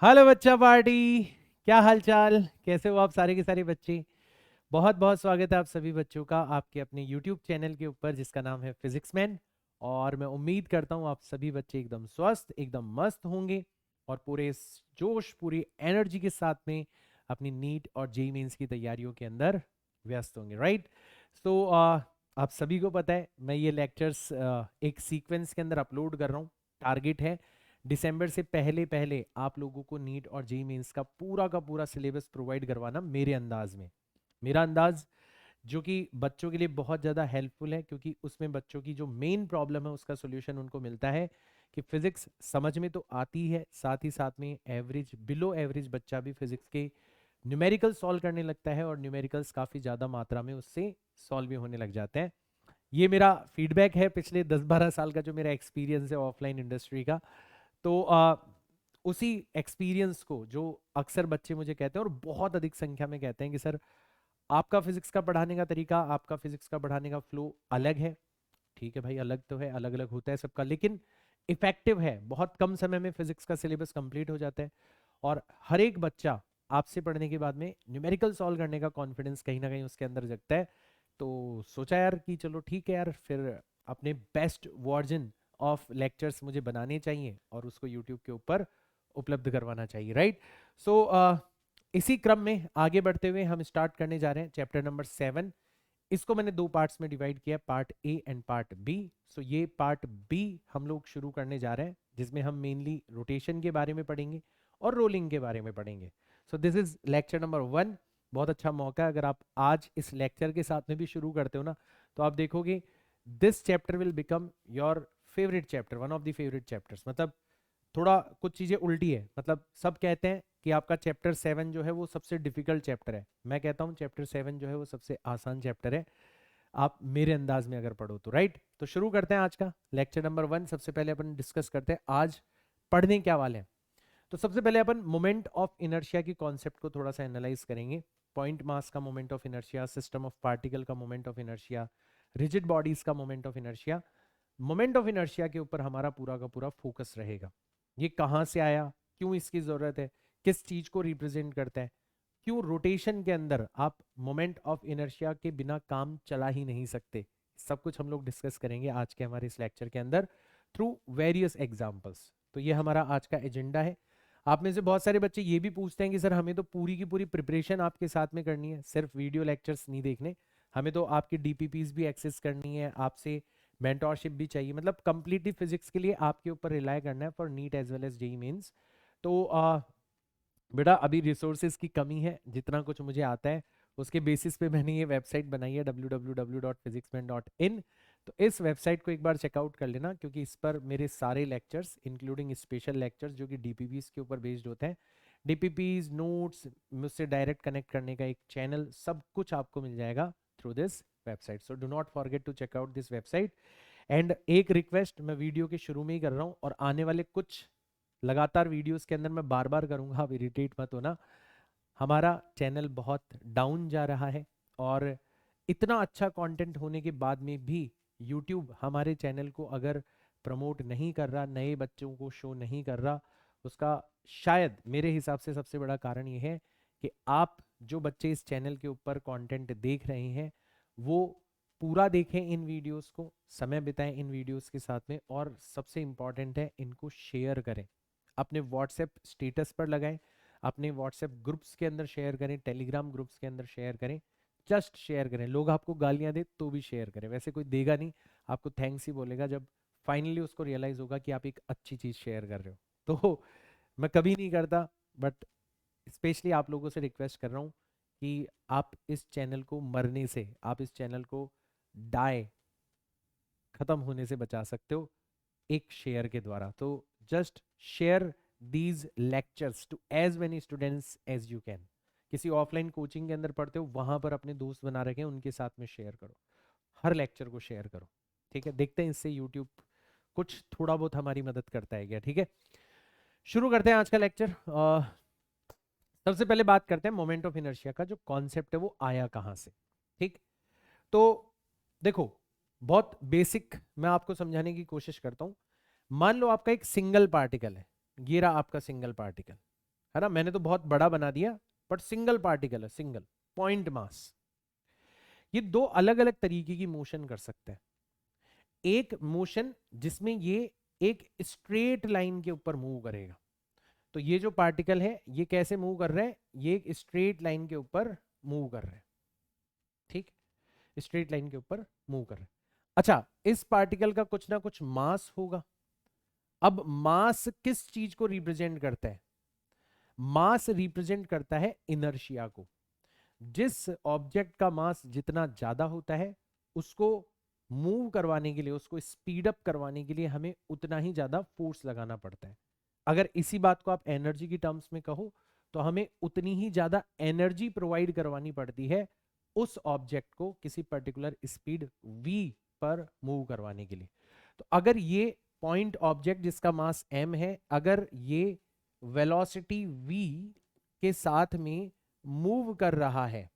Hello बच्चा party. क्या हाल चाल, कैसे हो आप सारे के सारे बच्चे। बहुत बहुत स्वागत है आप सभी बच्चों का आपके अपने यूट्यूब चैनल के ऊपर जिसका नाम है फिजिक्स मैन। और मैं उम्मीद करता हूँ आप सभी बच्चे एकदम स्वस्थ एकदम मस्त होंगे और पूरे जोश पूरी एनर्जी के साथ में अपनी नीट और जेई मेंस की तैयारियों के अंदर व्यस्त होंगे, राइट। सो आप सभी को पता है मैं ये लेक्चर्स एक सीक्वेंस के अंदर अपलोड कर रहा हूँ। टारगेट है दिसंबर से पहले पहले आप लोगों को नीट और जेई मेंस का पूरा सिलेबस प्रोवाइड करवाना मेरे अंदाज में। मेरा अंदाज जो कि बच्चों के लिए बहुत ज़्यादा हेल्पफुल है, क्योंकि उसमें बच्चों की जो मेन प्रॉब्लम है उसका सॉल्यूशन उनको मिलता है कि फिजिक्स समझ में तो आती है, साथ ही साथ में एवरेज बिलो एवरेज बच्चा भी फिजिक्स के न्यूमेरिकल सॉल्व करने लगता है और न्यूमेरिकल्स काफ़ी ज़्यादा मात्रा में उससे सॉल्व भी होने लग जाते हैं। ये मेरा फीडबैक है पिछले 10-12 साल का जो मेरा एक्सपीरियंस है ऑफलाइन इंडस्ट्री का। तो उसी एक्सपीरियंस को जो अक्सर बच्चे मुझे कहते हैं और बहुत अधिक संख्या में कहते हैं कि सर आपका फिजिक्स का पढ़ाने का तरीका, आपका फिजिक्स का पढ़ाने का फ्लो अलग है। ठीक है भाई, अलग तो है, अलग अलग होता है सबका, लेकिन इफेक्टिव है। बहुत कम समय में फिजिक्स का सिलेबस कंप्लीट हो जाता है और हर एक बच्चा आपसे पढ़ने के बाद में न्यूमेरिकल सॉल्व करने का कॉन्फिडेंस कहीं ना कहीं उसके अंदर जगता है। तो सोचा यार कि चलो ठीक है यार, फिर अपने बेस्ट वर्जन ऑफ लेक्चर्स मुझे बनाने चाहिए और उसको यूट्यूब के ऊपर उपलब्ध करवाना चाहिए, राइट। सो इसी क्रम में आगे बढ़ते हुए हम स्टार्ट करने जा रहे हैं चैप्टर नंबर 7। इसको मैंने दो पार्ट्स में डिवाइड किया, part A and part B. So ये पार्ट बी हम लोग शुरू करने जा रहे हैं, जिसमें हम मेनली रोटेशन के बारे में पढ़ेंगे और रोलिंग के बारे में पढ़ेंगे। सो दिस इज लेक्चर नंबर 1। बहुत अच्छा मौका है, अगर आप आज इस लेक्चर के साथ में भी शुरू करते हो ना, तो आप देखोगे this chapter will become your favourite chapter, one of the favourite chapters. मतलब थोड़ा कुछ चीजें उल्टी है, मतलब सब कहते हैं कि आपका चैप्टर 7 जो है वो सबसे डिफिकल्ट चैप्टर है। मैं कहता हूँ चैप्टर 7 जो है वो सबसे आसान चैप्टर है, आप मेरे अंदाज में अगर पढ़ो तो, राइट। तो शुरू करते हैं आज का लेक्चर नंबर 1। सबसे पहले अपन डिस्कस करते हैं आज पढ़ने क्या वाले हैं। तो सबसे पहले अपन मोमेंट ऑफ इनर्शिया की कॉन्सेप्ट को थोड़ा सा एनालाइज करेंगे। पॉइंट मास का moment of inertia, system of particle का moment of inertia, rigid bodies का moment of inertia. Moment of inertia के ऊपर हमारा पूरा का पूरा फोकस रहेगा। ये कहाँ से आया, क्यों इसकी जरूरत है, किस चीज को रिप्रेजेंट करता है, क्यों रोटेशन के अंदर आप मोमेंट ऑफ इनर्शिया के बिना काम चला ही नहीं सकते। सब कुछ हम लोग डिस्कस करेंगे आज के हमारे इस लेक्चर के अंदर थ्रू वेरियस एग्जांपल्स। तो ये हमारा आज का एजेंडा है। आप में से बहुत सारे बच्चे ये भी पूछते हैं कि सर हमें तो पूरी की पूरी प्रिपरेशन आपके साथ में करनी है, सिर्फ वीडियो लेक्चर्स नहीं देखने, हमें तो आपकी डीपीपीज भी एक्सेस करनी है, आपसे मेंटोरशिप भी चाहिए, मतलब कंप्लीटली फिजिक्स के लिए आपके ऊपर रिलाय करना है for NEET as well as JEE Mains. तो बेटा अभी रिसोर्सेज की कमी है, जितना कुछ मुझे आता है उसके बेसिस पे मैंने ये वेबसाइट बनाई है www.physicsman.in। तो इस वेबसाइट को एक बार चेकआउट कर लेना, क्योंकि इस पर मेरे सारे लेक्चर्स इंक्लूडिंग स्पेशल लेक्चर्स जो कि डीपीपीज के ऊपर बेस्ड होते हैं, डीपीपीज नोट्स, मुझसे डायरेक्ट कनेक्ट करने का एक चैनल, सब कुछ आपको मिल जाएगा through this website. So do not forget to check out this website. And एक रिक्वेस्ट मैं वीडियो के शुरू में ही कर रहा हूँ और आने वाले कुछ लगातार वीडियोस के अंदर मैं बार बार करूंगा, आप इरिटेट मत होना। हमारा चैनल बहुत डाउन जा रहा है और इतना अच्छा कंटेंट होने के बाद में भी यूट्यूब हमारे चैनल को अगर प्रमोट नहीं कर रहा, नए बच्चों को शो नहीं कर रहा, उसका शायद मेरे हिसाब से सबसे बड़ा कारण ये है कि आप जो बच्चे इस चैनल के ऊपर कंटेंट देख रहे हैं वो पूरा देखें इन वीडियोस को, समय बिताएं इन वीडियोस के साथ में, और सबसे इंपॉर्टेंट है इनको शेयर करें, अपने व्हाट्सएप स्टेटस पर लगाएं, अपने व्हाट्सएप ग्रुप्स के अंदर शेयर करें, टेलीग्राम ग्रुप्स के अंदर शेयर करें। जस्ट शेयर करें, लोग आपको गालियां दे तो भी शेयर करें, वैसे कोई देगा नहीं, आपको थैंक्स ही बोलेगा जब फाइनली उसको रियलाइज होगा कि आप एक अच्छी चीज शेयर कर रहे हो। तो मैं कभी नहीं करता, बट स्पेशली आप लोगों से रिक्वेस्ट कर रहा हूँ कि आप इस चैनल को मरने से, आप इस चैनल को डाई खत्म होने से बचा सकते हो एक शेयर के द्वारा। तो just share these lectures to as many students as you can. किसी ऑफलाइन कोचिंग के अंदर पढ़ते हो वहां पर अपने दोस्त बना रखे हैं, उनके साथ में शेयर करो, हर लेक्चर को शेयर करो। ठीक है, देखते हैं इससे यूट्यूब कुछ थोड़ा बहुत हमारी मदद करता है क्या। ठीक है, शुरू करते हैं आज का लेक्चर। सबसे पहले बात करते हैं मोमेंट ऑफ इनर्शिया का जो कॉन्सेप्ट है वो आया कहां से। ठीक, तो देखो बहुत बेसिक मैं आपको समझाने की कोशिश करता हूं। मान लो आपका एक सिंगल पार्टिकल है, ये रहा आपका सिंगल पार्टिकल। है ना, मैंने तो बहुत बड़ा बना दिया, बट सिंगल पार्टिकल है, सिंगल पॉइंट मास। ये दो अलग अलग तरीके की मोशन कर सकते हैं। एक मोशन जिसमें ये एक स्ट्रेट लाइन के ऊपर मूव करेगा, तो ये जो पार्टिकल है ये कैसे मूव कर रहा है, ये एक स्ट्रेट लाइन के ऊपर मूव कर रहा है, ठीक, स्ट्रेट लाइन के ऊपर मूव कर रहा है। अच्छा, इस पार्टिकल का कुछ ना कुछ मास होगा। अब मास किस चीज को रिप्रेजेंट करता है, मास रिप्रेजेंट करता है इनर्शिया को। जिस ऑब्जेक्ट का मास जितना ज्यादा होता है उसको मूव करवाने के लिए, उसको स्पीड अप करवाने के लिए हमें उतना ही ज्यादा फोर्स लगाना पड़ता है। अगर इसी बात को आप एनर्जी की टर्म्स में कहो तो हमें उतनी ही ज्यादा एनर्जी प्रोवाइड करवानी पड़ती है उस ऑब्जेक्ट को किसी पर्टिकुलर स्पीड v पर मूव करवाने के लिए। तो अगर ये पॉइंट ऑब्जेक्ट जिसका मास m है, अगर ये वेलोसिटी v के साथ में मूव कर रहा है,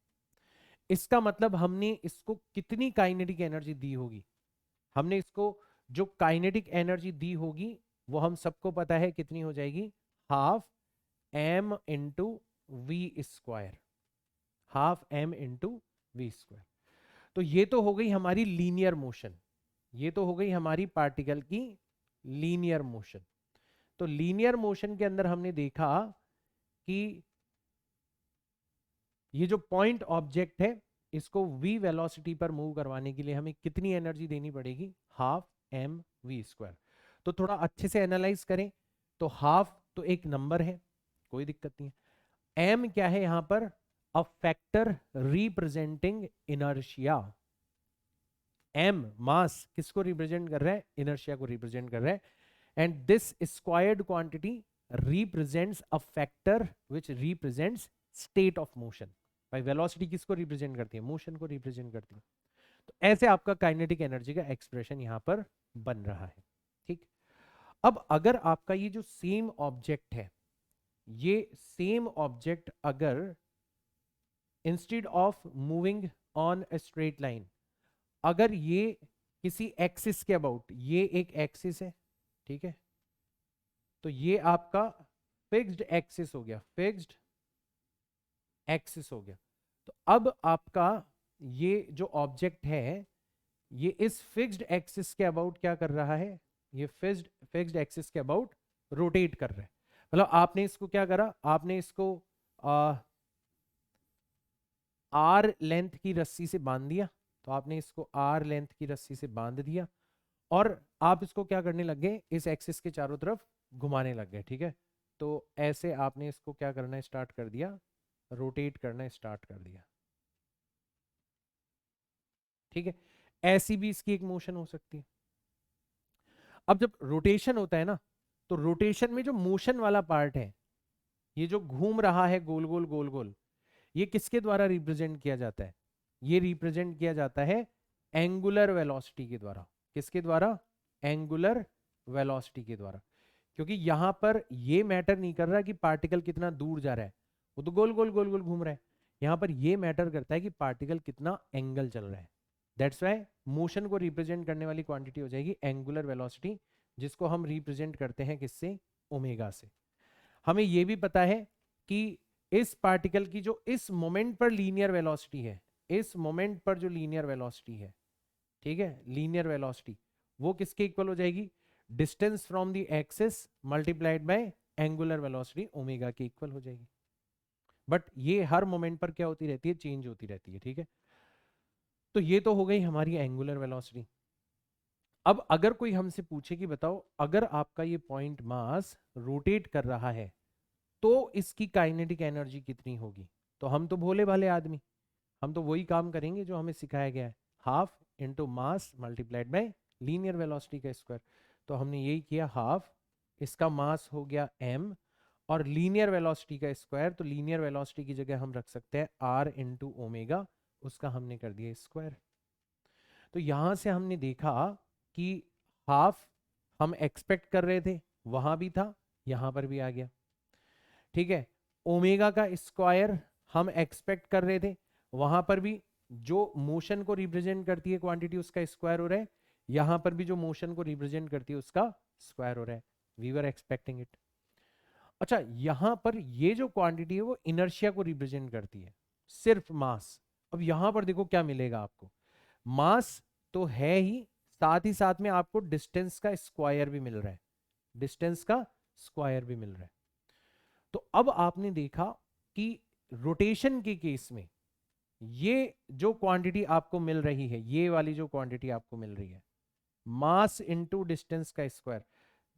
इसका मतलब हमने इसको कितनी काइनेटिक एनर्जी दी होगी, हमने इसको जो काइनेटिक एनर्जी दी होगी वो हम सबको पता है कितनी हो जाएगी, half m into V square, half m into V square. तो ये तो हो गई हमारी लीनियर मोशन, ये तो हो गई हमारी पार्टिकल की लीनियर मोशन। तो लीनियर मोशन के अंदर हमने देखा कि ये जो पॉइंट ऑब्जेक्ट है इसको v वेलोसिटी पर मूव करवाने के लिए हमें कितनी एनर्जी देनी पड़ेगी, हाफ m v स्क्वायर। तो थोड़ा अच्छे से एनालाइज करें तो हाफ तो एक नंबर है, कोई दिक्कत नहीं है। m क्या है यहां पर, a factor representing inertia. m मास किसको रिप्रेजेंट कर रहा है, इनर्शिया को रिप्रेजेंट कर रहा है। And this squared quantity represents a factor which represents state of motion. भाई वेलोसिटी किसको रिप्रेजेंट करती है, मोशन को रिप्रेजेंट करती है। तो ऐसे आपका काइनेटिक एनर्जी का एक्सप्रेशन यहां पर बन रहा है, ठीक। अब अगर आपका ये जो सेम ऑब्जेक्ट है, ये सेम ऑब्जेक्ट अगर instead of moving on a straight line, अगर ये किसी एक्सिस के अबाउट, ये एक एक्सिस है, ठीक है, तो ये आपका फिक्स्ड एक्सिस हो गया, फिक्स्ड एक्सिस हो गया। तो अब आपका ये जो ऑब्जेक्ट है ये इस फिक्स्ड एक्सिस के अबाउट क्या कर रहा है, ये फिक्स्ड एक्सिस के अबाउट रोटेट कर रहा है। मतलब आपने इसको क्या करा, आपने इसको आर लेंथ की रस्सी से बांध दिया, तो आपने इसको आर लेंथ की रस्सी से बांध दिया और आप इसको क्या करने लग गए, इस एक्सिस के चारों तरफ घुमाने लग गए, ठीक है। तो ऐसे आपने इसको क्या करना स्टार्ट कर दिया, रोटेट करना स्टार्ट कर दिया, ठीक है। ऐसी भी इसकी एक मोशन हो सकती है। अब जब रोटेशन होता है ना, तो रोटेशन में जो मोशन वाला पार्ट है, ये जो घूम रहा है गोल गोल गोल गोल, ये किसके द्वारा रिप्रेजेंट किया जाता है, ये रिप्रेजेंट किया जाता है एंगुलर वेलोसिटी के द्वारा। किसके द्वारा, एंगुलर वेलोसिटी के द्वारा। क्योंकि यहां पर ये मैटर नहीं कर रहा कि पार्टिकल कितना दूर जा रहा है, वो तो गोल गोल गोल गोल घूम रहा है। यहां पर ये मैटर करता है कि पार्टिकल कितना एंगल चल रहा है। दैट्स वाई मोशन को रिप्रेजेंट करने वाली क्वांटिटी हो जाएगी एंगुलर वेलोसिटी, जिसको हम रिप्रेजेंट करते हैं किससे, ओमेगा से। हमें यह भी पता है कि इस पार्टिकल की जो इस मोमेंट पर लीनियर वेलोसिटी है, इस मोमेंट पर जो लीनियर वेलोसिटी है, ठीक है, लीनियर वेलोसिटी वो किसके इक्वल हो जाएगी, distance from the axis multiplied by angular velocity, omega के इक्वल हो जाएगी। बट ये हर मोमेंट पर क्या होती रहती है, चेंज होती रहती है, ठीक है। तो ये तो हो गई हमारी एंगुलर वेलोसिटी। अब अगर कोई हमसे पूछे कि बताओ अगर आपका ये पॉइंट मास रोटेट कर रहा है तो इसकी काइनेटिक एनर्जी कितनी होगी, तो हम तो भोले भाले आदमी, हम तो वही काम करेंगे जो हमें सिखाया गया है, half into mass multiplied by linear velocity का स्क्वायर। तो हमने यही किया, हाफ, इसका मास हो गया m और लीनियर वेलोसिटी का स्क्वायर, तो लीनियर वेलोसिटी की जगह हम रख सकते हैं r इंटू ओमेगा, उसका हमने कर दिया स्क्वायर। तो यहां से हमने देखा कि हाफ हम एक्सपेक्ट कर रहे थे, वहां भी था, यहां पर भी आ गया, ठीक है। ओमेगा का स्क्वायर हम एक्सपेक्ट कर रहे थे, वहां पर भी जो मोशन को रिप्रेजेंट करती है क्वांटिटी उसका स्क्वायर हो रहा है, यहां पर भी जो मोशन को रिप्रेजेंट करती है उसका स्क्वायर हो रहा है। We were expecting it. अच्छा, यहां पर ये जो क्वांटिटी है वो इनर्शिया को रिप्रेजेंट करती है, सिर्फ मास। अब यहां पर देखो क्या मिलेगा आपको, मास तो है ही, साथ ही साथ में आपको डिस्टेंस का स्क्वायर भी मिल रहा है, डिस्टेंस का स्क्वायर भी मिल रहा है। तो अब आपने देखा कि रोटेशन के केस में ये जो क्वांटिटी आपको मिल रही है, ये वाली जो क्वांटिटी आपको मिल रही है, मास इनटू डिस्टेंस का square,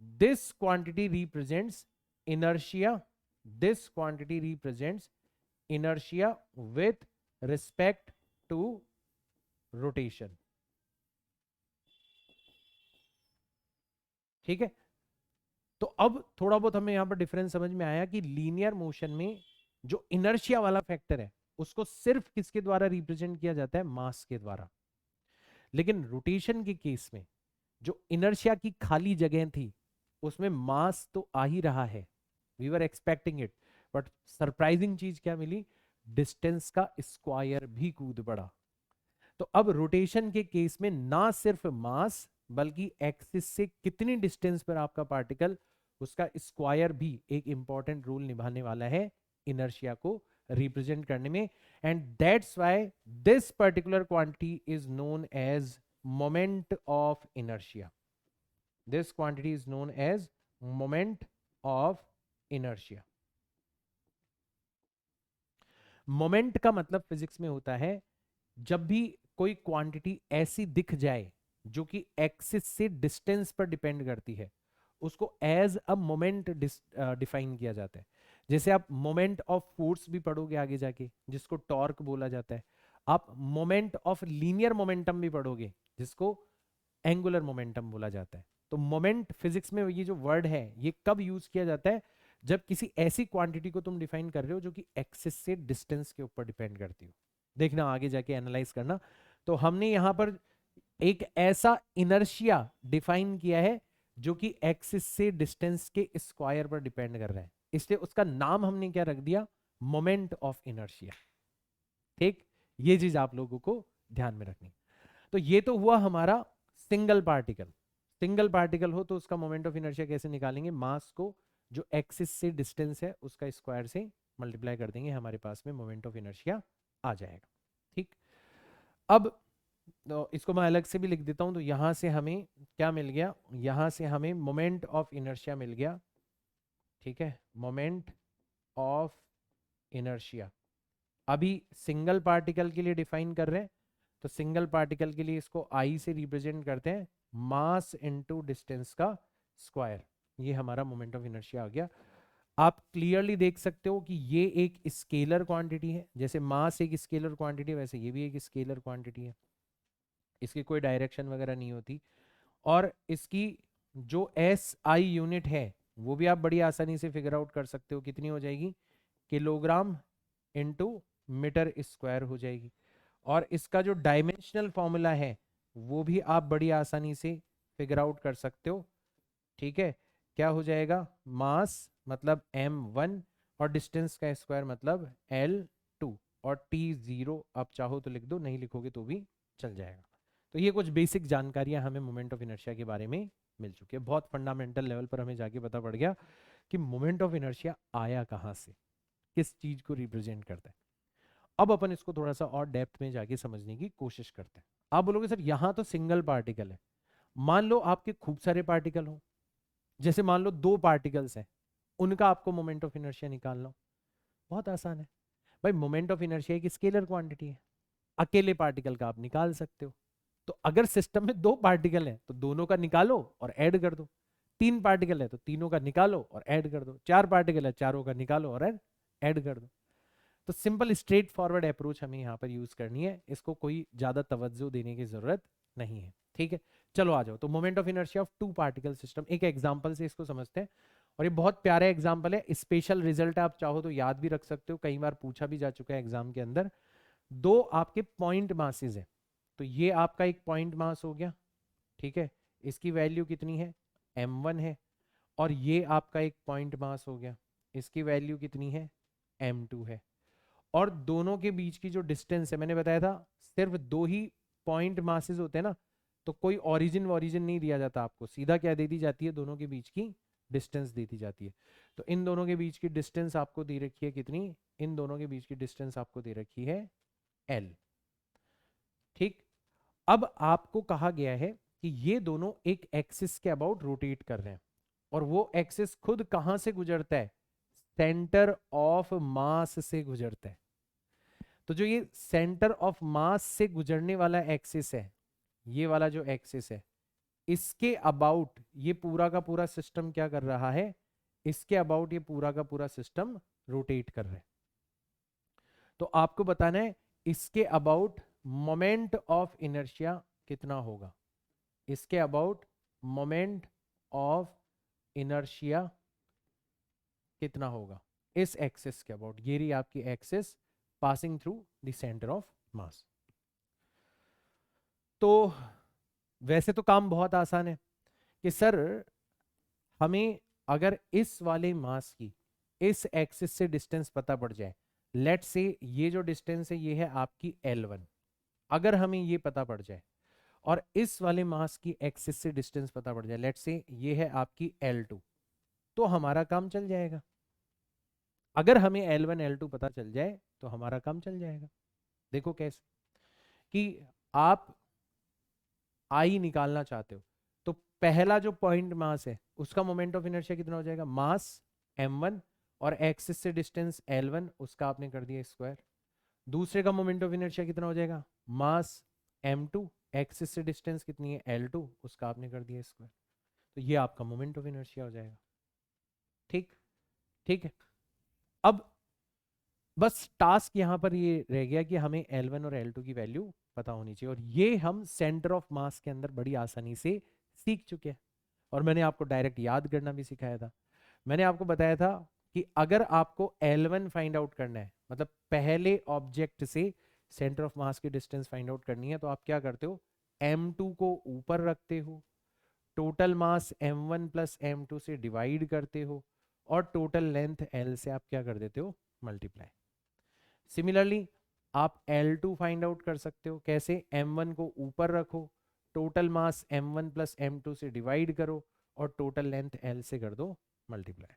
this quantity represents inertia, this quantity represents inertia with respect to rotation. ठीक है, तो अब थोड़ा बहुत हमें यहां पर डिफरेंस समझ में आया कि लीनियर मोशन में जो इनर्शिया वाला फैक्टर है उसको सिर्फ किसके द्वारा रिप्रेजेंट किया जाता है, मास के द्वारा। लेकिन रोटेशन के केस में जो इनर्शिया की खाली जगह थी उसमें मास तो आ ही रहा है, we were expecting it, but surprising चीज क्या मिली, डिस्टेंस का स्क्वायर भी कूद पड़ा। तो अब रोटेशन के केस में ना सिर्फ मास बल्कि एक्सिस से कितनी डिस्टेंस पर आपका पार्टिकल, उसका स्क्वायर भी एक इंपॉर्टेंट रोल निभाने वाला है इनर्शिया को रिप्रेजेंट करने में। And that's why this particular quantity is known as moment of inertia, this quantity is known as moment of inertia. Moment का मतलब फिजिक्स में होता है जब भी कोई क्वांटिटी ऐसी दिख जाए जो कि एक्सिस से डिस्टेंस पर डिपेंड करती है, उसको एज अ मोमेंट डिफाइन किया जाता है। जैसे आप मोमेंट ऑफ फोर्स भी पढ़ोगे आगे जाके, जिसको टॉर्क बोला जाता है। आप मोमेंट ऑफ लीनियर मोमेंटम भी पढ़ोगे, जिसको एंगुलर मोमेंटम बोला जाता है। तो मोमेंट फिजिक्स में ये जो वर्ड है ये कब यूज किया जाता है, जब किसी ऐसी क्वांटिटी को तुम डिफाइन कर रहे हो जो कि एक्सिस से डिस्टेंस के ऊपर डिपेंड करती हो। देखना आगे जाके एनालाइज करना। तो हमने यहां पर एक ऐसा इनर्शिया डिफाइन किया है जो कि एक्सिस से डिस्टेंस के स्क्वायर पर डिपेंड कर रहा है, इसलिए उसका नाम हमने क्या रख दिया, मोमेंट ऑफ इनर्शिया। ठीक, ये चीज आप लोगों को ध्यान में रखनी। तो ये तो हुआ हमारा सिंगल पार्टिकल। सिंगल पार्टिकल हो तो उसका मोमेंट ऑफ इनर्शिया कैसे निकालेंगे, मास को जो एक्सिस से डिस्टेंस है उसका स्क्वायर से मल्टीप्लाई कर देंगे, हमारे पास में मोमेंट ऑफ इनर्शिया आ जाएगा। ठीक, अब तो इसको मैं अलग से भी लिख देता हूं। तो यहां से हमें क्या मिल गया, यहां से हमें मोमेंट ऑफ इनर्शिया मिल गया। ठीक है, मोमेंट ऑफ इनर्शिया अभी सिंगल पार्टिकल के लिए डिफाइन कर रहे हैं। तो सिंगल पार्टिकल के लिए इसको आई से रिप्रेजेंट करते हैं, मास इनटू डिस्टेंस का स्क्वायर। ये हमारा मोमेंट ऑफ इनर्शिया आ गया। आप क्लियरली देख सकते हो कि ये एक स्केलर क्वांटिटी है, जैसे मास एक स्केलर क्वांटिटी है वैसे ये भी एक स्केलर क्वांटिटी है, इसकी कोई डायरेक्शन वगैरह नहीं होती। और इसकी जो एस आई यूनिट है वो भी आप बड़ी आसानी से फिगर आउट कर सकते हो, कितनी हो जाएगी, किलोग्राम इनटू मीटर स्क्वायर हो जाएगी। और इसका जो डायमेंशनल फॉर्मूला है वो भी आप बड़ी आसानी से फिगर आउट कर सकते हो। ठीक है, क्या हो जाएगा, मास मतलब m1 और डिस्टेंस का स्क्वायर मतलब l2, और t0 आप चाहो तो लिख दो, नहीं लिखोगे तो भी चल जाएगा। तो ये कुछ बेसिक जानकारियां हमें मोमेंट ऑफ इनर्शिया के बारे में मिल चुकी है। बहुत फंडामेंटल लेवल पर हमें जाके पता पड़ गया कि मोमेंट ऑफ इनर्शिया आया कहाँ से, किस चीज को रिप्रेजेंट करता है। अब अपन इसको थोड़ा सा और डेप्थ में जाके समझने की कोशिश करते हैं। आप बोलोगे सर यहाँ तो सिंगल पार्टिकल है, मान लो आपके खूब सारे पार्टिकल हो, जैसे मान लो दो पार्टिकल्स हैं, उनका आपको मोमेंट ऑफ इनर्शिया निकालना हो, बहुत आसान है भाई। मोमेंट ऑफ इनर्शिया एक स्केलर क्वांटिटी है, अकेले पार्टिकल का आप निकाल सकते हो। तो अगर सिस्टम में दो पार्टिकल है तो दोनों का निकालो और ऐड कर दो, तीन पार्टिकल है तो तीनों का निकालो और ऐड कर दो, चार पार्टिकल है चारों का निकालो और ऐड कर दो। तो सिंपल स्ट्रेट फॉरवर्ड अप्रोच हमें यहाँ पर यूज करनी है, इसको कोई ज्यादा तवज्जो देने की जरूरत नहीं है। ठीक है, चलो आ जाओ। तो moment of inertia of two particle system, एक एग्जांपल से इसको समझते हैं। और ये बहुत प्यारा एग्जांपल है, स्पेशल रिजल्ट आप चाहो तो याद भी रख सकते हो, कई बार पूछा भी जा चुका है एग्जाम के अंदर। दो आपके पॉइंट मासेस है, तो ये आपका एक पॉइंट मास हो गया। ठीक है, इसकी वैल्यू कितनी है, m1 है। और ये आपका एक पॉइंट मास हो गया, इसकी वैल्यू कितनी है, m2 है। और दोनों के बीच की जो डिस्टेंस है, मैंने बताया था सिर्फ दो ही पॉइंट मासेस होते हैं ना, तो कोई ओरिजिन वोरिजिन नहीं दिया जाता आपको, सीधा क्या दे दी जाती है, दोनों के बीच की डिस्टेंस दी थी जाती है। तो इन दोनों के बीच की डिस्टेंस आपको दे रखी है कितनी, इन दोनों के बीच की डिस्टेंस आपको दे रखी है L। ठीक, अब आपको कहा गया है कि ये दोनों एक एक्सिस के अबाउट रोटेट कर रहे हैं, और वो एक्सिस खुद कहां से गुजरता है, सेंटर ऑफ मास से गुजरता है। तो जो ये सेंटर ऑफ मास से गुजरने वाला एक्सिस है, ये वाला जो एक्सिस है, इसके अबाउट ये पूरा का पूरा सिस्टम क्या कर रहा है, इसके अबाउट ये पूरा का पूरा सिस्टम रोटेट कर रहा है। तो आपको बताना है इसके अबाउट मोमेंट ऑफ इनर्शिया कितना होगा, इसके अबाउट मोमेंट ऑफ इनर्शिया कितना होगा इस एक्सिस के अबाउट। ये रही आपकी axis passing through the centre of mass. तो वैसे तो काम बहुत आसान है कि सर हमें अगर इस वाले मास की इस एक्सिस से डिस्टेंस पता पड़ जाए, लेट से ये जो डिस्टेंस है ये है आपकी L1, अगर हमें ये पता पड़ जाए, और इस वाले मास की एक्सिस से डिस्टेंस पता पड़ जाए, लेट से ये है आपकी L2, तो हमारा काम चल जाएगा। अगर हमें L1 L2 पता चल जाए तो हमारा काम चल जाएगा। देखो कैसे, कि आप आई निकालना चाहते हो, तो पहला जो पॉइंट मास है उसका मोमेंट ऑफ इनर्शिया कितना हो जाएगा, मास m1 और एक्सिस से डिस्टेंस L1, उसका आपने कर दिया स्क्वायर। दूसरे का मोमेंट ऑफ इनर्शिया कितना हो जाएगा, मास m2, एक्सिस से डिस्टेंस कितनी है L2, उसका आपने कर दिया स्क्वायर। तो ये आपका मोमेंट ऑफ इनर्शिया हो जाएगा। ठीक, ठीक है। अब बस टास्क यहां पर ये रह गया कि हमें L1 और L2 की वैल्यू पता होनी चाहिए, और ये हम सेंटर ऑफ मास के अंदर बड़ी आसानी से सीख चुके हैं। और मैंने आपको डायरेक्ट याद करना भी सिखाया था। मैंने आपको बताया था कि अगर आपको L1 फाइंड आउट करना है, मतलब पहले ऑब्जेक्ट से सेंटर ऑफ मास की डिस्टेंस फाइंड आउट करनी है, तो आप क्या करते हो, m2 को ऊपर रखते हो, total mass m1 plus m2 से डिवाइड करते हो, और टोटल लेंथ L से आप क्या कर देते हो, मल्टीप्लाई। सिमिलरली आप L2 फाइंड आउट कर सकते हो, कैसे, m1 को ऊपर रखो, total mass m1 plus m2 से डिवाइड करो, और टोटल लेंथ L से कर दो मल्टीप्लाई।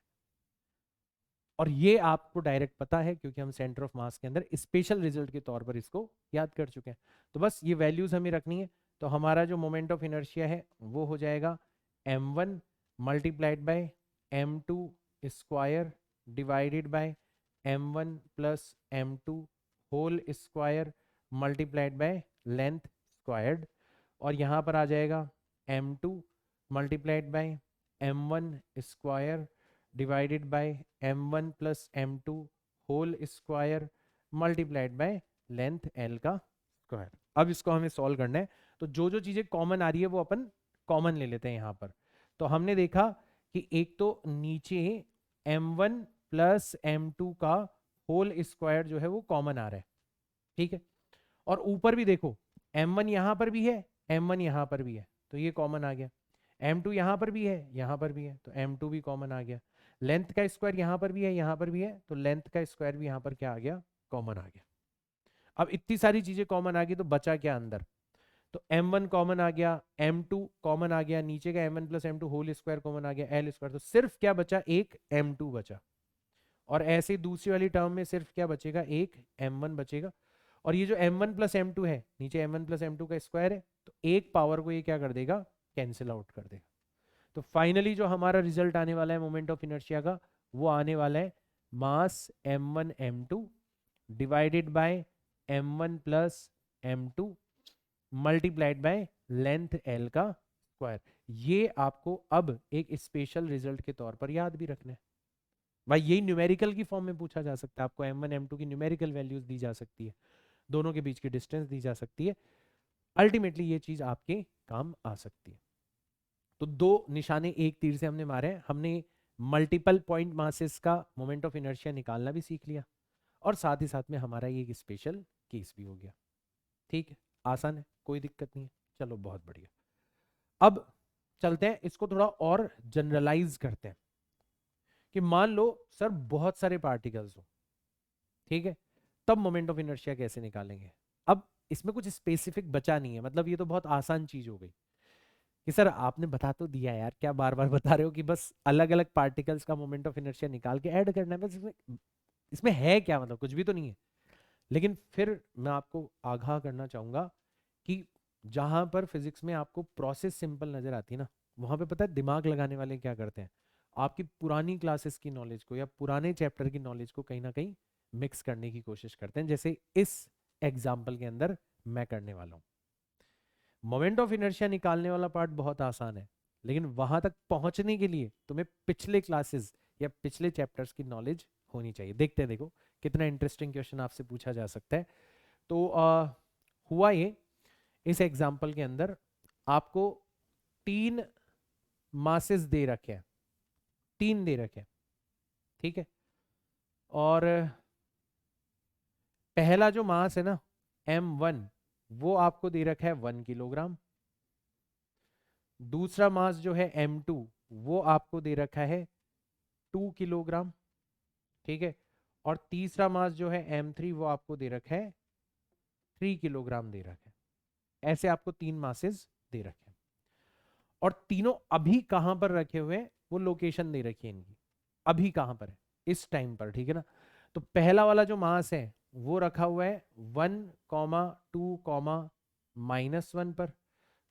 और ये आपको डायरेक्ट पता है क्योंकि हम सेंटर ऑफ मास के अंदर स्पेशल रिजल्ट के तौर पर इसको याद कर चुके हैं। तो बस ये वैल्यूज हमें रखनी है। तो हमारा जो मोमेंट ऑफ इनर्शिया है वो हो जाएगा m1 multiplied by m2 square divided by m1 plus m2 whole square multiplied by length squared, और यहाँ पर आ जाएगा m2 multiplied by m1 square divided by m1 plus m2 whole square multiplied by length L का square. अब इसको हमें solve करना है, तो जो जो चीजें कॉमन आ रही है वो अपन कॉमन ले लेते हैं यहाँ पर। तो हमने देखा कि एक तो नीचे m1 प्लस m2 का होल स्क्वायर जो है वो कॉमन आ रहा है, ठीक है। और ऊपर भी देखो m1 यहाँ पर भी है, m1 यहाँ पर भी है, तो ये कॉमन आ गया। m2 यहाँ पर भी है, यहाँ पर भी है, तो m2 भी कॉमन आ गया। लेंथ का स्क्वायर यहाँ पर भी है, यहाँ पर भी है, तो लेंथ का स्क्वायर भी यहाँ पर क्या आ गया, कॉमन आ गया। अब इतनी सारी चीजें कॉमन आ गई, तो बचा क्या अंदर, तो m1 कॉमन आ गया, m2 कॉमन आ गया, नीचे का m1 plus m2 whole square common आ गया, l स्क्वायर, तो सिर्फ क्या बचा, एक m2 बचा। और ऐसे दूसरी वाली टर्म में सिर्फ क्या बचेगा, एक m1 बचेगा। और ये जो m1 प्लस m2 है, नीचे m1 प्लस m2 का स्क्वायर है, तो एक पावर को ये क्या कर देगा, कैंसिल आउट कर देगा। तो फाइनली जो हमारा रिजल्ट आने वाला है मोमेंट ऑफ इनर्शिया का, वो आने वाला है मास m1 m2 divided by m1 plus m2 multiplied by length L का स्क्वायर। ये आपको अब एक स्पेशल रिजल्ट के तौर पर याद भी रखना है। भाई यही न्यूमेरिकल की फॉर्म में पूछा जा सकता है, आपको m1 m2 की न्यूमेरिकल वैल्यूज दी जा सकती है, दोनों के बीच की डिस्टेंस दी जा सकती है। अल्टीमेटली ये चीज आपके काम आ सकती है। तो दो निशाने एक तीर से हमने मारे हैं। हमने मल्टीपल पॉइंट मासेस का मोमेंट ऑफ इनर्शिया निकालना भी सीख लिया, और साथ ही साथ में हमारा ये एक स्पेशल केस भी हो गया। ठीक है, आसान है, कोई दिक्कत नहीं है। चलो बहुत बढ़िया। अब चलते हैं, इसको थोड़ा और जनरलाइज करते हैं कि मान लो सर बहुत सारे पार्टिकल्स हो, ठीक है, तब मोमेंट ऑफ इनर्शिया कैसे निकालेंगे। अब इसमें कुछ स्पेसिफिक बचा नहीं है, मतलब ये तो बहुत आसान चीज हो गई कि सर आपने बता तो दिया यार, क्या बार बार बता रहे हो कि बस अलग अलग पार्टिकल्स का मोमेंट ऑफ इनर्शिया निकाल के ऐड करना है, बस इसमें है क्या, मतलब कुछ भी तो नहीं है। लेकिन फिर मैं आपको आगाह करना चाहूंगा कि जहां पर फिजिक्स में आपको प्रोसेस सिंपल नजर आती है ना, वहां पे पता है दिमाग लगाने वाले क्या करते हैं, आपकी पुरानी क्लासेस की नॉलेज को या पुराने चैप्टर की नॉलेज को कहीं ना कहीं मिक्स करने की कोशिश करते हैं, जैसे इस एग्जाम्पल के अंदर मैं करने वाला हूँ। मोमेंट ऑफ इनर्शिया निकालने वाला पार्ट बहुत आसान है, लेकिन वहां तक पहुंचने के लिए तुम्हें पिछले क्लासेस या पिछले चैप्टर्स की नॉलेज होनी चाहिए। देखते हैं, देखो कितना इंटरेस्टिंग क्वेश्चन आपसे पूछा जा सकता है। तो हुआ ये, इस एग्जाम्पल के अंदर आपको 3 मासेस दे रखे हैं, 3 दे रखे हैं, ठीक है। और पहला जो मास है ना m1, वो आपको दे रखा है 1 किलोग्राम। दूसरा मास जो है m2, वो आपको दे रखा है 2 किलोग्राम, ठीक है। और तीसरा मास जो है m3, वो आपको दे रखा है 3 किलोग्राम दे रखा है। ऐसे आपको 3 मासेस दे रखे हैं, और तीनों अभी कहां पर रखे हुए हैं, वो लोकेशन दे रखी है इनकी, अभी कहां पर है इस टाइम पर, ठीक है ना। तो पहला वाला जो मास है वो रखा हुआ है 1,2,-1 पर।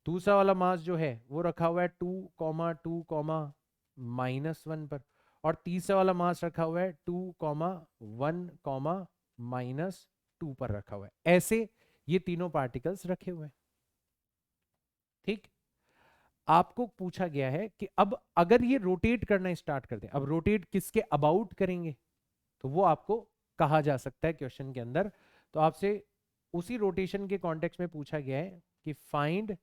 दूसरा वाला मास जो है वो रखा हुआ है 2,2,-1 पर। और तीसरा वाला मास रखा हुआ है 2,1,-2 पर रखा हुआ है। ऐसे ये तीनों पार्टिकल्स रखे हुए हैं, ठीक। आपको पूछा गया है कि अब अगर ये रोटेट करना स्टार्ट कर दें, अब रोटेट किसके अबाउट करेंगे, तो वो आपको कहा जा सकता है क्वेश्चन के अंदर। तो आपसे उसी रोटेशन के कॉन्टेक्स्ट में पूछा गया है कि find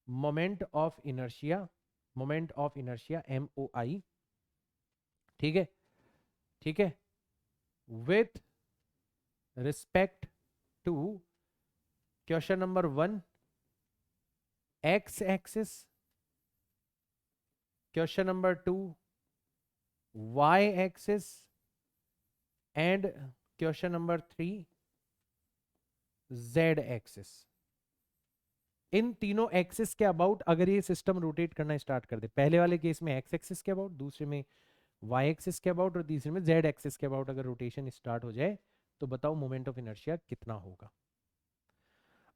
moment of inertia, moment of inertia MOI, ठीक है, ठीक है, with respect to question number 1 X axis, question number 2 Y axis, and question number 3 Z axis. इन तीनों एक्सिस के अबाउट अगर ये सिस्टम रोटेट करना स्टार्ट कर दे, पहले वाले केस में एक्स एक्सिस के अबाउट, दूसरे में वाई एक्सिस के अबाउट, और तीसरे में जेड एक्सिस के अबाउट अगर रोटेशन स्टार्ट हो जाए, तो बताओ मोमेंट ऑफ इनर्शिया कितना होगा।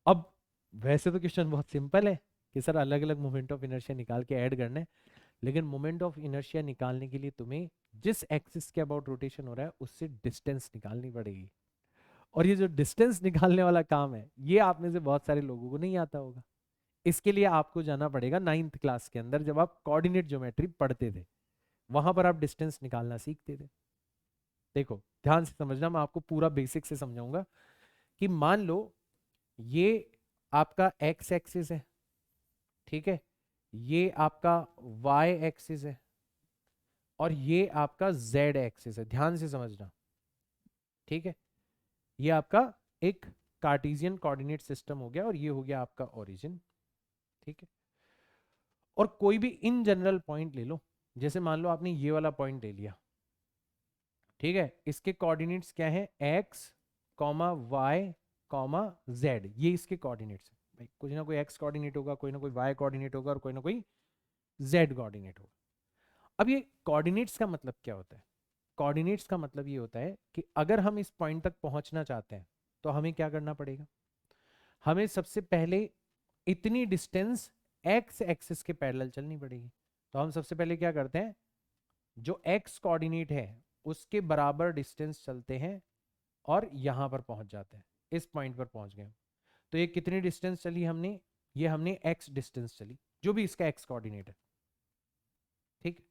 अब वैसे तो क्वेश्चन बहुत सिंपल है कि सर अलग अलग मोमेंट ऑफ इनर्शिया निकाल के ऐड करना है, लेकिन मोमेंट ऑफ इनर्शिया निकालने के लिए तुम्हें जिस एक्सिस के अबाउट रोटेशन हो रहा है उससे डिस्टेंस निकालनी पड़ेगी। और ये जो डिस्टेंस निकालने वाला काम है, ये आप में से बहुत सारे लोगों को नहीं आता होगा। इसके लिए आपको जाना पड़ेगा 9th क्लास के अंदर, जब आप कोऑर्डिनेट ज्योमेट्री पढ़ते थे, वहां पर आप डिस्टेंस निकालना सीखते थे। देखो ध्यान से समझना, मैं आपको पूरा बेसिक से समझाऊंगा कि मान लो ये आपका एक्स एक्सिस है, ठीक है, ये आपका वाई एक्सिस है, और ये आपका जेड एक्सिस है। ध्यान से समझना, ठीक है। ये आपका एक कार्टेशियन कोऑर्डिनेट सिस्टम हो गया, और ये हो गया आपका ओरिजिन, ठीक है। और कोई भी इन जनरल पॉइंट ले लो, जैसे मान लो आपने ये वाला पॉइंट ले लिया, ठीक है। इसके कोऑर्डिनेट्स क्या है, X comma Y comma Z, ये इसके कोऑर्डिनेट्स है भाई। कोई ना कोई एक्स कोऑर्डिनेट होगा, कोई ना कोई वाई कोऑर्डिनेट होगा, और कोई ना कोई जेड कोऑर्डिनेट होगा। अब ये कोऑर्डिनेट्स का मतलब क्या होता है, कोऑर्डिनेट्स का मतलब ये होता है कि अगर हम इस पॉइंट तक पहुंचना चाहते हैं, तो हमें क्या करना पड़ेगा, हमें सबसे पहले इतनी डिस्टेंस एक्स एक्सिस के पैरेलल चलनी पड़ेगी। तो हम सबसे पहले क्या करते हैं, जो एक्स कोऑर्डिनेट है उसके बराबर डिस्टेंस चलते हैं, और यहां पर पहुंच जाते हैं, इस पॉइंट पर पहुंच गए। तो ये कितनी डिस्टेंस चली हमने, ये हमने एक्स डिस्टेंस चली, जो भी इसका एक्स कोऑर्डिनेट है, ठीक।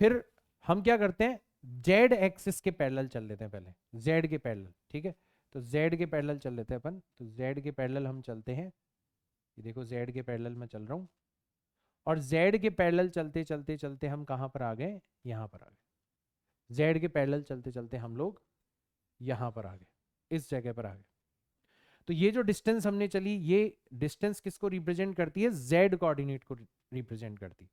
फिर हम क्या करते हैं, जेड एक्सिस के पैरेलल चल लेते हैं, पहले जेड के पैरेलल, ठीक है। तो जेड के पैरेलल चल लेते हैं अपन, तो जेड के पैरेलल हम चलते हैं, ये देखो जेड के पैरेलल मैं चल रहा हूँ। और जेड के पैरेलल चलते चलते चलते हम कहाँ पर आ गए, यहाँ पर आ गए। जेड के पैरेलल चलते चलते हम लोग यहाँ पर आ गए, इस जगह पर आ गए। तो ये जो डिस्टेंस हमने चली, ये डिस्टेंस किसको रिप्रेजेंट करती है, जेड कोऑर्डिनेट को रिप्रेजेंट करती है।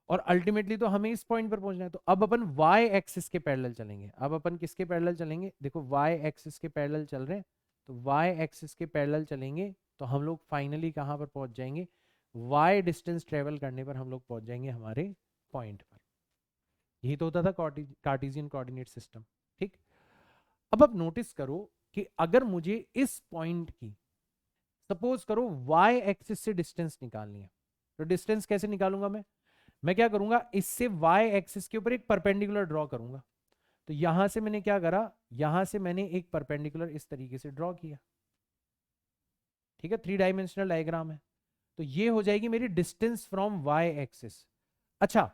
और अल्टीमेटली तो हमें इस पॉइंट पर पहुंचना है, तो अब अपन वाई एक्सिस के पैरेलल चलेंगे। अब अपन किसके पैरेलल चलेंगे, देखो वाई एक्सिस के पैरेलल चल रहे हैं, तो वाई एक्सिस के पैरेलल चलेंगे, तो हम लोग फाइनली कहां पर पहुंच जाएंगे, y डिस्टेंस ट्रेवल करने पर हम लोग पहुंच जाएंगे हमारे पॉइंट पर। यही तो होता था कार्टेशियन कोऑर्डिनेट सिस्टम। ठीक, अब आप नोटिस करो कि अगर मुझे इस पॉइंट की सपोज करो y एक्सिस से डिस्टेंस निकालनी है, तो डिस्टेंस कैसे निकालूंगा मैं क्या करूंगा, इससे y एक्सिस के ऊपर एक परपेंडिकुलर ड्रॉ करूंगा। तो यहां से मैंने क्या करा, यहां से मैंने एक परपेंडिकुलर इस तरीके से ड्रॉ किया। ठीक है, 3 डायमेंशनल डायग्राम है। तो ये हो जाएगी मेरी डिस्टेंस फ्रॉम y एक्सिस। अच्छा,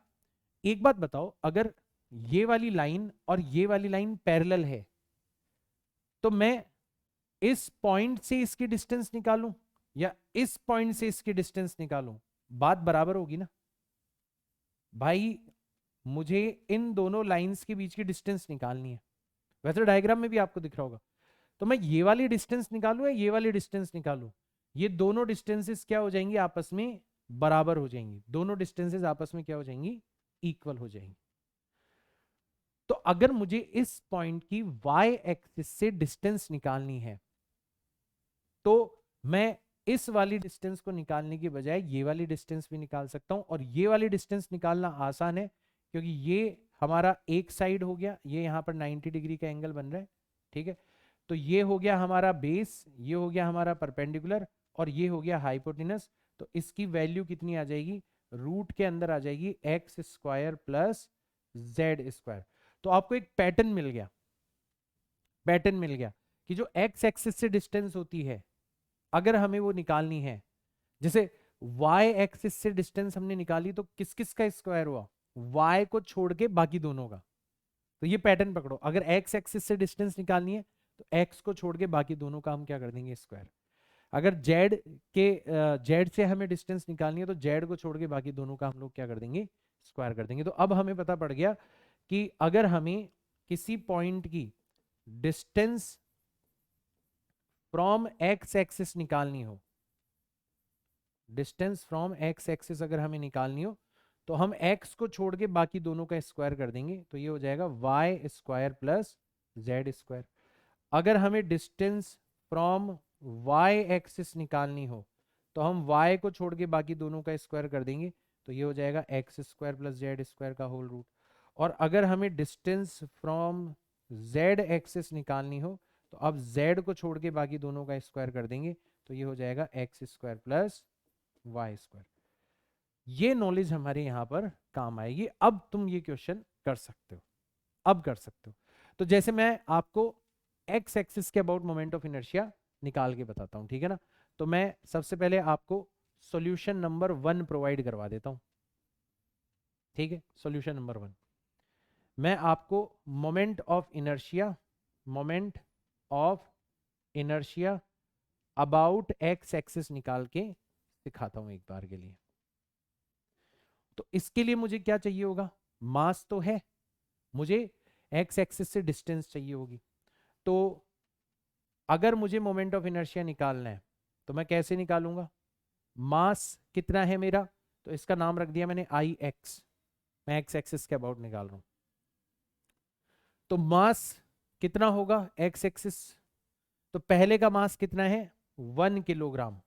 एक बात बताओ, अगर ये वाली लाइन और ये वाली लाइन पैरेलल है तो मैं इस पॉइंट से इसकी डिस्टेंस निकालूं या इस पॉइंट से इसकी डिस्टेंस निकालूं, बात बराबर होगी ना भाई। मुझे इन दोनों लाइंस के बीच की डिस्टेंस निकालनी है। वैसे डायग्राम में भी आपको दिख रहा होगा। तो मैं ये वाली डिस्टेंस निकालूं या ये वाली डिस्टेंस निकालूं, ये दोनों डिस्टेंसेस क्या हो जाएंगी, आपस में बराबर हो जाएंगी। दोनों डिस्टेंसेस आपस में क्या हो जाएंगी, इक्वल हो जाएंगी। तो अगर मुझे इस पॉइंट की y एक्सिस से डिस्टेंस निकालनी है तो मैं इस वाली डिस्टेंस को निकालने की बजाय ये वाली डिस्टेंस भी निकाल सकता हूं। और ये वाली डिस्टेंस निकालना आसान है क्योंकि ये हमारा एक साइड हो गया, ये यहां पर 90 डिग्री का एंगल बन रहा है। ठीक है, तो ये हो गया हमारा बेस, ये हो गया हमारा परपेंडिकुलर और ये हो गया हाइपोटेनस। तो इसकी वैल्यू कितनी आ जाएगी, रूट के अंदर आ जाएगी x square plus Z square. तो आपको एक पैटर्न मिल गया, पैटर्न मिल गया कि जो एक्स एक्सिस से डिस्टेंस होती है अगर हमें वो निकालनी है, जैसे y एक्सिस से डिस्टेंस हमने निकाली तो किस किस का स्क्वायर हुआ, y को छोड़ के बाकी दोनों का। तो ये पैटर्न पकड़ो, अगर x एक्सिस से डिस्टेंस निकालनी है तो x को छोड़ के बाकी दोनों का हम क्या कर देंगे, स्क्वायर। अगर z से हमें डिस्टेंस निकालनी है तो z को छोड़ के बाकी दोनों का हम लोग क्या कर देंगे, स्क्वायर कर देंगे। तो अब हमें पता पड़ गया कि अगर हमें किसी पॉइंट की डिस्टेंस फ्रॉम x एक्सिस निकालनी हो, डिस्टेंस फ्रॉम x एक्सिस अगर हमें निकालनी हो तो हम x को छोड़ के बाकी दोनों का स्क्वायर कर देंगे। तो ये हो जाएगा y square plus Z square. अगर हमें डिस्टेंस फ्रॉम y एक्सिस निकालनी हो तो हम y को छोड़ के बाकी दोनों का स्क्वायर कर देंगे। तो ये हो जाएगा X square plus Z square का होल रूट। और अगर हमें डिस्टेंस फ्रॉम z एक्सिस निकालनी हो तो अब z को छोड़ के बाकी दोनों का स्क्वायर कर देंगे। तो ये हो जाएगा X square plus Y square. ये नॉलेज हमारे यहां पर काम आएगी। अब तुम ये क्वेश्चन कर सकते हो, अब कर सकते हो। तो जैसे मैं आपको एक्स एक्सिस के अबाउट मोमेंट ऑफ इनर्शिया निकाल के बताता हूं, ठीक है ना। तो मैं सबसे पहले आपको सॉल्यूशन नंबर 1 प्रोवाइड करवा देता हूं। ठीक है, सॉल्यूशन नंबर 1, मैं आपको moment of inertia, moment of inertia about x axis निकाल के सिखाता हूं एक बार के लिए। तो इसके लिए मुझे क्या चाहिए होगा, मास तो है, मुझे एक्स एक्सिस से डिस्टेंस चाहिए होगी। तो अगर मुझे मोमेंट ऑफ इनर्शिया निकालना है तो मैं कैसे निकालूंगा, मास कितना है मेरा, तो इसका नाम रख दिया मैंने आई एक्स। मैं एक्स एक्सिस के अबाउट निकाल रहा हूं। तो मास कितना होगा एक्स एक्सिस, तो पहले का मास कितना है 1 किलोग्राम।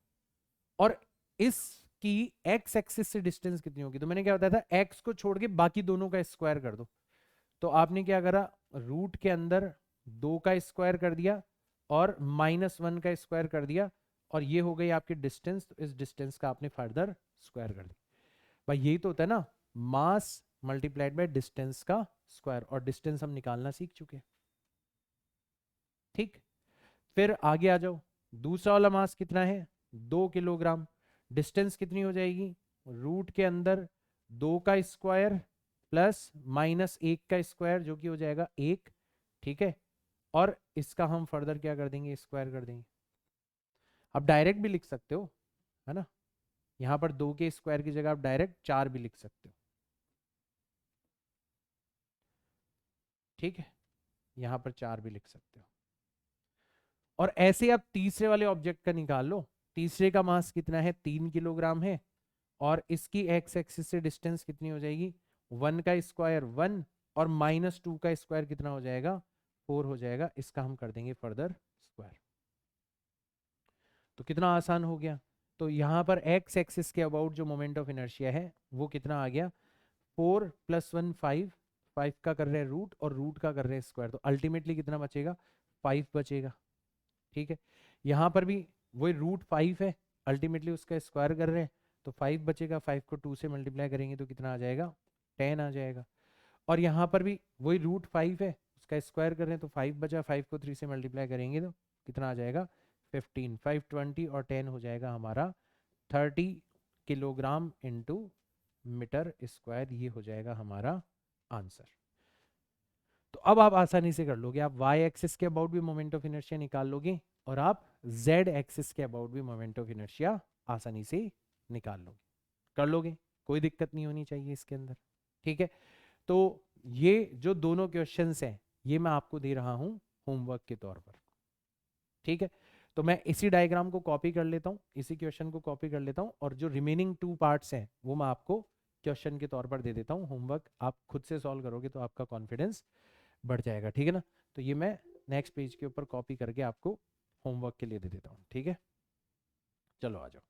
और इसकी एक्स एक्सिस से डिस्टेंस कितनी होगी, तो मैंने क्या बताया था, एक्स को छोड़ के बाकी दोनों का स्क्वायर कर दो। तो आपने क्या करा, रूट के अंदर 2 का स्क्वायर कर दिया और -1 का स्क्वायर कर दिया और ये हो गई आपकी डिस्टेंस। तो इस डिस्टेंस का आपने फर्दर स्क्वायर कर दिया। भाई यही तो होता है ना, मास मल्टीप्लाइड बाय डिस्टेंस का स्क्वायर। और डिस्टेंस हम निकालना सीख चुके हैं। ठीक, फिर आगे आ जाओ, दूसरा वाला मास कितना है 2 किलोग्राम। डिस्टेंस कितनी हो जाएगी, रूट के अंदर 2 का स्क्वायर प्लस -1 का स्क्वायर जो कि हो जाएगा 1। ठीक है, और इसका हम फर्दर क्या कर देंगे, स्क्वायर कर देंगे। आप डायरेक्ट भी लिख सकते हो, है ना, यहां पर 2 के स्क्वायर की जगह आप डायरेक्ट 4 भी लिख सकते हो। ठीक है, यहां पर 4 भी लिख सकते हो। और ऐसे आप तीसरे वाले ऑब्जेक्ट का निकाल लो। तीसरे का मास कितना है 3 किलोग्राम है और इसकी एक्स एक्सिस से डिस्टेंस कितनी हो जाएगी, 1 का स्क्वायर 1 और -2 का स्क्वायर कितना हो जाएगा, 4 हो जाएगा। इसका हम कर देंगे फर्दर स्क्वायर। तो कितना आसान हो गया, तो यहाँ पर एक्स एक्सिस के अबाउट जो मोमेंट ऑफ इनर्शिया है वो कितना आ गया, 4 + 1 5, 5 का कर रहे हैं रूट और रूट का कर रहे हैं स्क्वायर, तो अल्टीमेटली कितना बचेगा, 5 बचेगा। ठीक है, यहाँ पर भी वही √5 है, अल्टीमेटली उसका स्क्वायर कर रहे हैं तो 5 बचेगा, 5 को 2 से मल्टीप्लाई करेंगे तो कितना आ जाएगा, 10 आ जाएगा। और यहाँ पर भी वही √5 है, उसका स्क्वायर कर रहे हैं तो 5 बचा, 5 को 3 से मल्टीप्लाई करेंगे तो कितना आ जाएगा, 15, 520 और 10 हो जाएगा हमारा 30 किलोग्राम इंटू मीटर स्क्वायर, ये हो जाएगा हमारा आंसर। तो अब आप आसानी से कर लोगे, आप वाई एक्सिस के अबाउट भी मोमेंट ऑफ इनर्शिया निकाल लोगे और आप जेड एक्सिस के अबाउट भी मोमेंट ऑफ इनर्शिया आसानी से निकाल लोगे, कर लोगे, कोई दिक्कत नहीं होनी चाहिए इसके अंदर। ठीक है, तो ये जो दोनों क्वेश्चंस हैं ये मैं आपको दे रहा हूं होमवर्क के तौर पर। ठीक है, तो मैं इसी डायग्राम को कॉपी कर लेता हूँ, इसी क्वेश्चन को कॉपी कर लेता हूँ और जो रिमेनिंग 2 पार्ट्स हैं वो मैं आपको क्वेश्चन के तौर पर दे देता हूँ। होमवर्क आप खुद से सॉल्व करोगे तो आपका कॉन्फिडेंस बढ़ जाएगा। ठीक है ना, तो ये मैं नेक्स्ट पेज के ऊपर कॉपी करके आपको होमवर्क के लिए दे देता हूँ। ठीक है, चलो आ जाओ।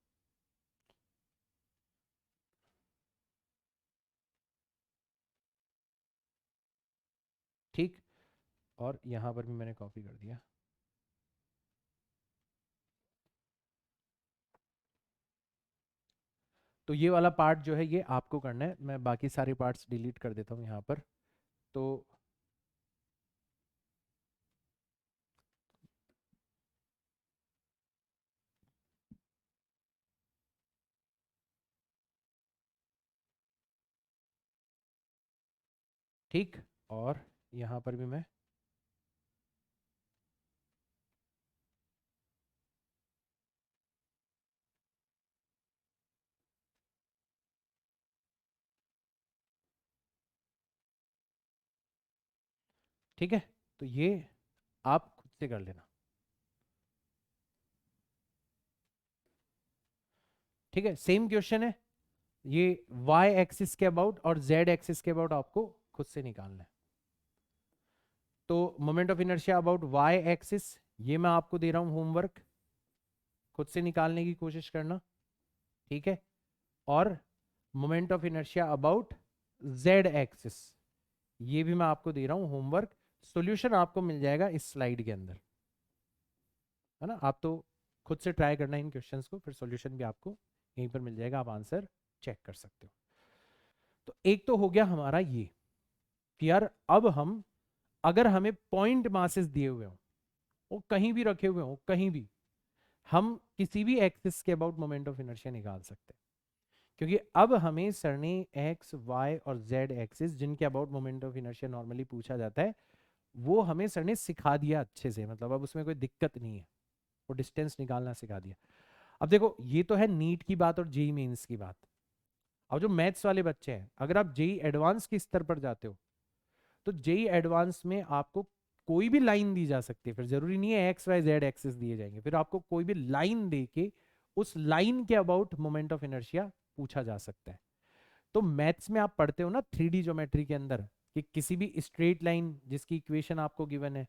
ठीक, और यहाँ पर भी मैंने कॉपी कर दिया। तो ये वाला पार्ट जो है ये आपको करना है, मैं बाकी सारे पार्ट्स डिलीट कर देता हूँ यहाँ पर। तो ठीक, और यहाँ पर भी मैं ठीक है, तो ये आप खुद से कर लेना। ठीक है, सेम क्वेश्चन है, ये वाई एक्सिस के अबाउट और जेड एक्सिस के अबाउट आपको खुद से निकालना है। तो moment of inertia about Y axis ये मैं आपको दे रहा हूं होमवर्क, खुद से निकालने की कोशिश करना। ठीक है, और moment of inertia about Z axis ये भी मैं आपको दे रहा हूं होमवर्क। सॉल्यूशन आपको मिल जाएगा इस स्लाइड के अंदर, है ना, आप तो खुद से ट्राई करना इन क्वेश्चंस को, फिर सॉल्यूशन भी आपको यहीं पर मिल जाएगा, आप आंसर चेक कर सकते हो। तो एक तो हो गया हमारा ये कि यार अब हम, अगर हमें पॉइंट मासेस दिए हुए हो, वो कहीं भी रखे हुए हो, कहीं भी, हम किसी भी एक्सिस के अबाउट मोमेंट ऑफ इनर्शिया निकाल सकते हैं। क्योंकि अब हमें सर ने एक्स वाई और जेड एक्सिस जिनके about moment of inertia normally पूछा जाता है वो हमें सर ने सिखा दिया अच्छे से, मतलब अब उसमें कोई दिक्कत नहीं है, वो डिस्टेंस निकालना सिखा दिया। अब देखो ये तो है नीट की बात और जेई मेंस की बात। अब जो मैथ्स वाले बच्चे हैं, अगर आप जेई एडवांस के स्तर पर जाते हो तो जेई एडवांस में आपको कोई भी लाइन दी जा सकती है, फिर जरूरी नहीं है एक्स वाई जेड एक्सिस दिए जाएंगे, फिर आपको कोई भी लाइन दे के उस लाइन के अबाउट मोमेंट ऑफ इनर्शिया पूछा जा सकता है। तो मैथ्स में आप पढ़ते हो ना 3D ज्योमेट्री के अंदर कि किसी भी स्ट्रेट लाइन जिसकी इक्वेशन आपको गिवन है,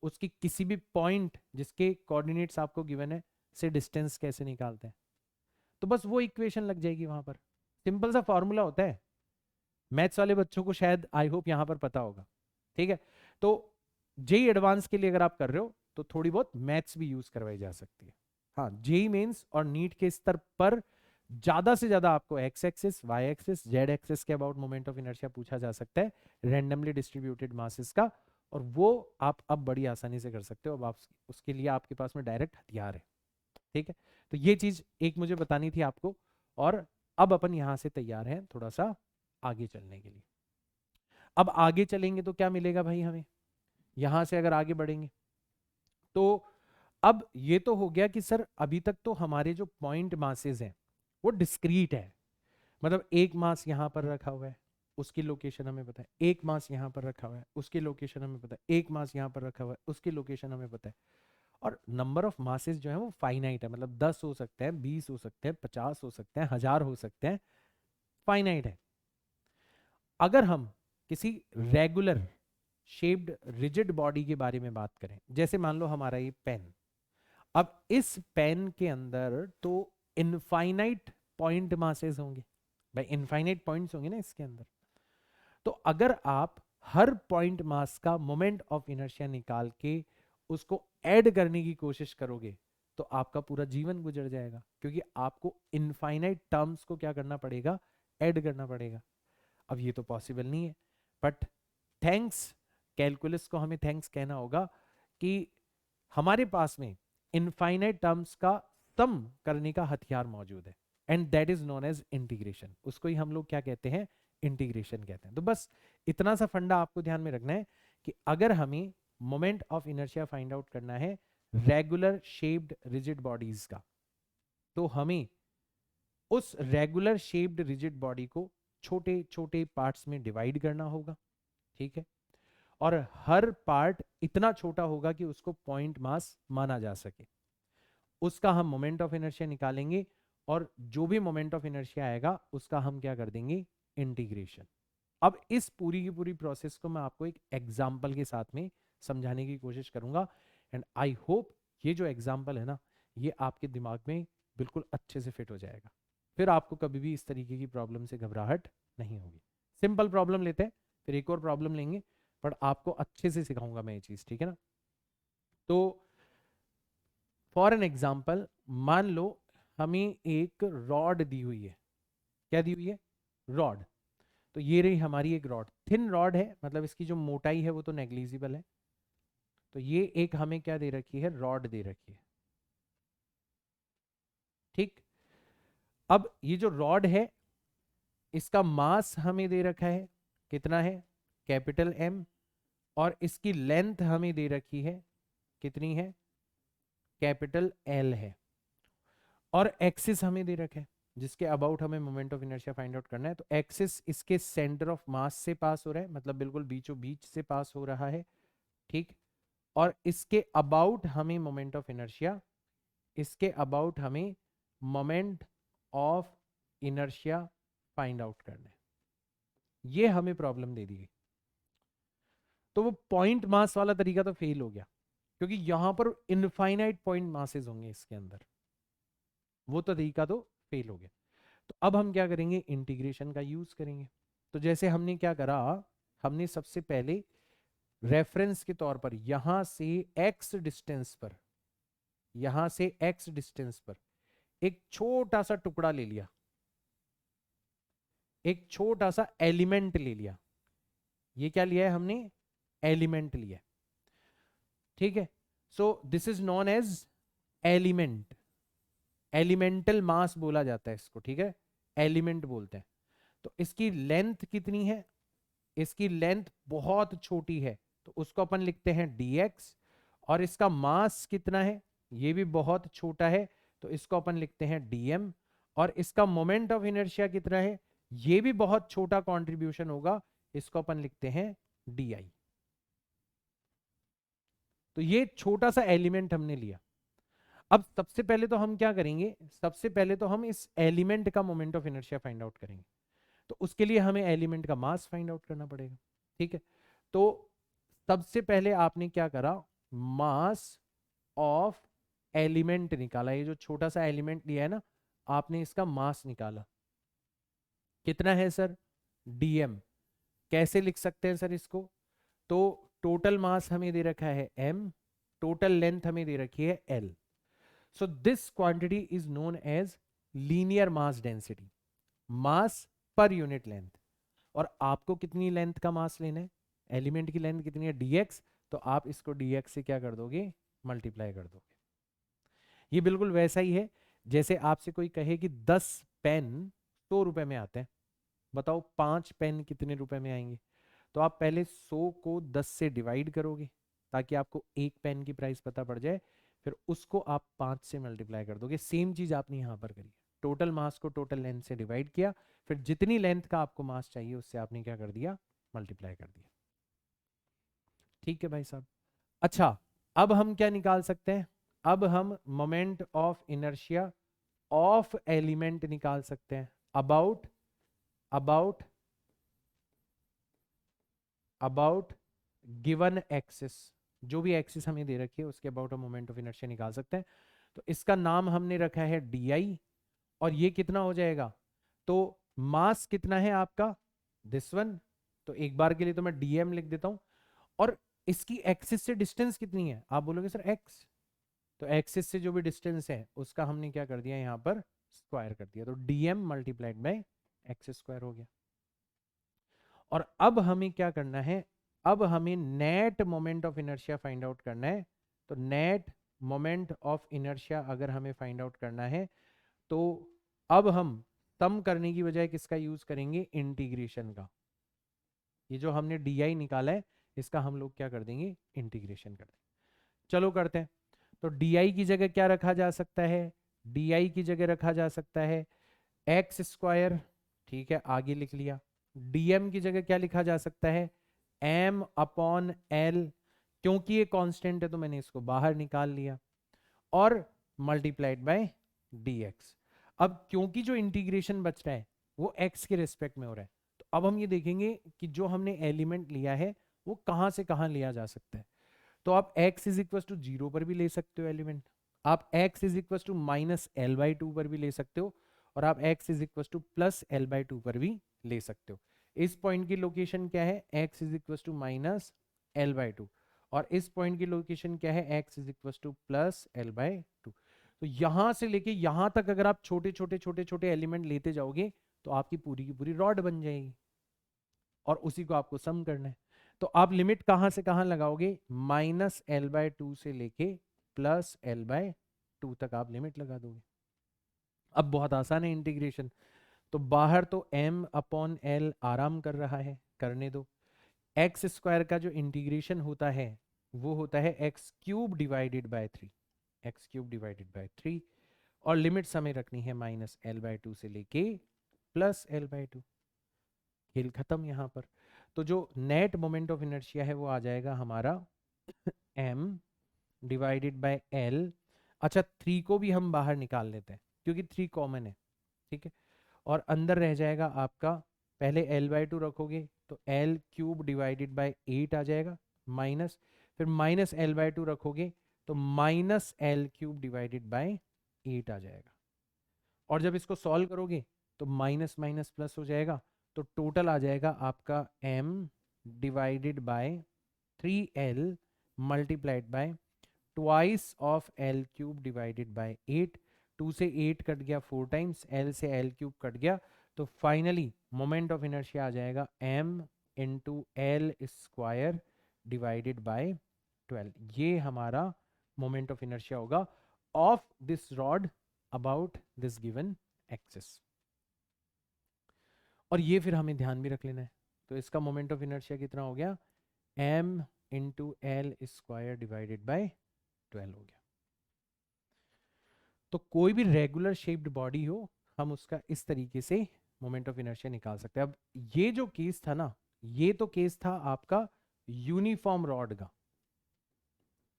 उसकी किसी भी पॉइंट जिसके कोऑर्डिनेट्स आपको गिवन है से डिस्टेंस कैसे निकालते हैं, तो बस वो इक्वेशन लग जाएगी वहां पर। सिंपल सा फॉर्मूला होता है, मैथ्स वाले बच्चों को शायद आई होप यहां पर पता होगा। ठीक है, तो जेई एडवांस के लिए अगर आप कर रहे हो तो थोड़ी बहुत मैथ्स भी यूज करवाई जा सकती है। हाँ, जेई मेंस और नीट के स्तर पर ज्यादा से ज्यादा आपको X axis Y axis Z axis के अबाउट मोमेंट ऑफ इनर्शिया पूछा जा सकता है, रैंडमली डिस्ट्रीब्यूटेड मासेस का, और वो आप अब बड़ी आसानी से कर सकते हो। अब आप उसके लिए आपके पास में डायरेक्ट हथियार है। ठीक है, तो ये चीज एक मुझे बतानी थी आपको, और अब अपन यहां से तैयार हैं थोड़ा सा आगे चलने के लिए। अब आगे चलेंगे तो क्या मिलेगा भाई हमें, यहां से अगर आगे बढ़ेंगे तो अब ये तो हो गया कि सर अभी तक तो हमारे जो पॉइंट मासेस हैं वो डिस्क्रीट है, मतलब एक मास यहां पर रखा हुआ है उसकी लोकेशन हमें पता है, एक मास यहां पर रखा हुआ है उसकी लोकेशन हमें पता है, एक मास यहां पर रखा हुआ है उसकी लोकेशन हमें पता है, और नंबर ऑफ मासेस जो है वो फाइनाइट है, मतलब 10 हो सकते हैं, 20 हो सकते हैं, 50 हो सकते हैं, 1000 हो सकते हैं, फाइनाइट है। अगर हम किसी रेगुलर शेप्ड रिजिड बॉडी के बारे में बात करें, जैसे मान लो हमारा ये पेन, अब इस पेन के अंदर तो इनफाइनाइट पॉइंट मासेस होंगे भाई, इनफाइनाइट पॉइंट्स होंगे ना इसके अंदर। तो अगर आप हर पॉइंट मास का मोमेंट ऑफ इनर्शिया निकाल के उसको ऐड करने की कोशिश करोगे तो आपका पूरा जीवन गुजर जाएगा, क्योंकि आपको इनफाइनाइट टर्म्स को क्या करना पड़ेगा, ऐड करना पड़ेगा। अब ये तो पॉसिबल नहीं है, बट थैंक्स कैलकुलस को हमें थैंक्स कहना होगा कि हमारे पास में इनफाइनाइट टर्म्स का सम करने का हथियार मौजूद है, and that is known as integration. उसको ही हम लोग क्या कहते हैं, इंटीग्रेशन कहते हैं। तो बस इतना सा फंडा आपको ध्यान में रखना है कि अगर हमें moment of inertia find out करना है रेगुलर शेप्ड रिजिड बॉडीज का, तो हमें उस रेगुलर शेप्ड रिजिड बॉडी को छोटे छोटे पार्ट्स में डिवाइड करना होगा, ठीक है। और हर पार्ट इतना छोटा होगा कि उसको पॉइंट मास माना जा सके। उसका हम मोमेंट ऑफ इनर्शिया निकालेंगे, और जो भी मोमेंट ऑफ इनर्शिया आएगा उसका हम क्या कर देंगे, इंटीग्रेशन। अब इस पूरी की पूरी प्रोसेस को मैं आपको एक एग्जाम्पल के साथ में समझाने की कोशिश करूंगा, एंड आई होप ये जो एग्जाम्पल है ना, ये आपके दिमाग में बिल्कुल अच्छे से फिट हो जाएगा। फिर आपको कभी भी इस तरीके की प्रॉब्लम से घबराहट नहीं होगी। सिंपल प्रॉब्लम लेते हैं, फिर एक और प्रॉब्लम लेंगे, पर आपको अच्छे से सिखाऊंगा मैं ये चीज, ठीक है ना। तो फॉर एन एग्जाम्पल, मान लो हमें एक रॉड दी हुई है। क्या दी हुई है, रॉड। तो ये रही हमारी एक रॉड, थिन रॉड है, मतलब इसकी जो मोटाई है वो तो नेग्लिजिबल है। तो ये एक हमें क्या दे रखी है, रॉड दे रखी है, ठीक। अब ये जो रॉड है इसका मास हमें दे रखा है, कितना है, कैपिटल एम। और इसकी लेंथ हमें दे रखी है, कितनी है, कैपिटल एल है। और एक्सिस हमें दे रखा है जिसके अबाउट हमें moment of inertia find out करना है। तो एक्सिस इसके सेंटर ऑफ मास से पास हो रहा है, मतलब बिल्कुल बीचों बीच से पास हो रहा है, ठीक। और इसके अबाउट हमें मोमेंट ऑफ इनर्शिया, इसके अबाउट हमें moment of inertia find out करना है। ये हमें प्रॉब्लम दे दी गई। तो वो पॉइंट मास वाला तरीका तो फेल हो गया, क्योंकि यहां पर इनफाइनाइट पॉइंट मासेस होंगे इसके अंदर, वो तरीका तो फेल हो गया। तो अब हम क्या करेंगे, इंटीग्रेशन का यूज करेंगे। तो जैसे हमने क्या करा, हमने सबसे पहले रेफरेंस के तौर पर यहां से x डिस्टेंस पर, यहां से x डिस्टेंस पर एक छोटा सा टुकड़ा ले लिया, एक छोटा सा एलिमेंट ले लिया। ये क्या लिया है हमने, एलिमेंट लिया, ठीक है। So this is non edge element, elemental mass बोला जाता है इसको, ठीक है, एलिमेंट बोलते हैं। तो इसकी लेंथ कितनी है, इसकी लेंथ बहुत छोटी है, तो उसको अपन लिखते हैं dx। और इसका मास कितना है, ये भी बहुत छोटा है, तो इसको अपन लिखते हैं dm। और इसका मोमेंट ऑफ इनर्शिया कितना है, ये भी बहुत छोटा कंट्रीब्यूशन होगा, इसको अपन लिखते हैं di। तो ये छोटा सा एलिमेंट हमने लिया। अब सबसे पहले तो हम क्या करेंगे, सबसे पहले तो हम इस एलिमेंट का moment of inertia find out करेंगे। तो उसके लिए हमें एलिमेंट का मास फाइंड आउट करना पड़ेगा, ठीक है। तो सबसे पहले आपने क्या करा, मास ऑफ एलिमेंट निकाला। ये जो छोटा सा एलिमेंट लिया है ना, आपने इसका मास निकाला, कितना है सर, dm। कैसे लिख सकते हैं सर इसको, तो टोटल मास हमें दे रखा है m, टोटल लेंथ हमें दे रखी है l। So this quantity is known as linear mass density, mass per unit length. और आपको कितनी लेंथ का मास लेना है, एलिमेंट की लेंथ कितनी है, dx। तो आप इसको dx से क्या कर दोगे, मल्टीप्लाई कर दोगे। ये बिल्कुल वैसा ही है जैसे आपसे कोई कहे कि 10 पेन 100 रुपए में आते हैं, बताओ 5 पेन कितने रुपए में आएंगे। तो आप पहले 100 को 10 से डिवाइड करोगे ताकि आपको एक पेन की प्राइस पता पड़ जाए, फिर उसको आप 5 से मल्टीप्लाई कर दोगे। सेम चीज आपने यहां पर करी, टोटल मास को टोटल लेंथ से डिवाइड किया, फिर जितनी लेंथ का आपको मास चाहिए उससे आपने क्या कर दिया, मल्टीप्लाई कर दिया, ठीक है भाई साहब। अच्छा, अब हम क्या निकाल सकते हैं, अब हम moment of inertia of element निकाल सकते हैं, about about about given axis. जो भी एक्सिस हमें दे रखी है उसके अबाउट हम मोमेंट ऑफ इनर्शिया निकाल सकते हैं। तो इसका नाम हमने रखा है di, और ये कितना हो जाएगा, तो मास कितना है आपका, दिस वन, तो एक बार के लिए तो मैं dm लिख देता हूं। और इसकी एक्सिस से डिस्टेंस कितनी है, आप बोलोगे सर x, तो एक्सिस से जो भी डिस्टेंस है उसका हमने क्या कर दिया यहाँ पर, स्क्वायर कर दिया, तो dm multiplied by x square हो गया। और अब हमें क्या करना है, अब हमें net moment of inertia find out करना है। तो नेट मोमेंट ऑफ इनर्शिया अगर हमें फाइंड आउट करना है, तो अब हम सम करने की बजाय किसका यूज करेंगे, इंटीग्रेशन का। ये जो हमने डी निकाला है इसका हम लोग क्या कर देंगे, इंटीग्रेशन कर देंगे। चलो करते हैं। तो डी की जगह क्या रखा जा सकता है, डी की जगह रखा जा सकता है एक्स स्क्वायर, ठीक है आगे लिख लिया। dm की जगह क्या लिखा जा सकता है, m अपॉन एल, क्योंकि ये कांस्टेंट है तो मैंने इसको बाहर निकाल लिया, और मल्टीप्लाइड बाय dx। अब क्योंकि जो इंटीग्रेशन बच रहा है वो x के रिस्पेक्ट में हो रहा है, तो अब हम ये देखेंगे कि जो हमने एलिमेंट लिया है वो कहां से कहां लिया जा सकता है। तो आप x इज इक्वल टू 0 पर भी ले सकते हो एलिमेंट, आप x is equal to minus L by two पर भी ले सकते हो, और आप x is equal to plus L by two पर भी ले सकते हो। इस पॉइंट की लोकेशन क्या है, x is equal to minus L by two, और इस पॉइंट की लोकेशन क्या है, x is equal to plus L by two. तो यहां से लेके यहां तक अगर आप छोटे छोटे छोटे छोटे एलिमेंट लेते जाओगे तो आपकी पूरी की पूरी रॉड बन जाएगी, और उसी को आपको सम करना है। तो आप लिमिट कहां से कहां लगाओगे, माइनस एल बाय टू से लेके प्लस एल बाय टू तक आप लिमिट लगा दोगे। अब बहुत आसान है इंटीग्रेशन, तो बाहर तो m अपॉन एल आराम कर रहा है, करने दो। एक्स स्क्वायर का जो इंटीग्रेशन होता है वो होता है x cube divided by three, x cube divided by three, और लिमिट्स हमें रखनी है माइनस एल बाय टू से लेके प्लस एल बाय टू। खेल खत्म यहाँ पर। तो जो नेट मोमेंट ऑफ इनर्शिया है वो आ जाएगा हमारा m डिवाइडेड बाय l। अच्छा, थ्री को भी हम बाहर निकाल लेते हैं क्योंकि थ्री कॉमन है, ठीक है। और अंदर रह जाएगा आपका, पहले एल बाई टू रखोगे तो L cube divided by eight आ जाएगा, माइनस, फिर माइनस एल बाई टू रखोगे तो minus L cube divided by eight आ जाएगा। और जब इसको सॉल्व करोगे तो माइनस माइनस प्लस हो जाएगा, तो टोटल आ जाएगा आपका m divided by three L multiplied by twice of L cube divided by eight. Two से एट कट गया फोर टाइम्स, एल से एल क्यूब कट गया, तो फाइनली मोमेंट ऑफ इनर्शिया आ जाएगा m into L square divided by 12। ये हमारा moment of inertia होगा of this rod about this given axis. और ये फिर हमें ध्यान भी रख लेना है, तो इसका मोमेंट ऑफ इनर्शिया कितना हो गया, m into L square divided by 12 हो गया। तो कोई भी रेगुलर शेप्ड बॉडी हो हम उसका इस तरीके से मोमेंट ऑफ इनर्शिया निकाल सकते हैं। अब ये जो केस था ना, ये तो केस था आपका यूनिफॉर्म रॉड का।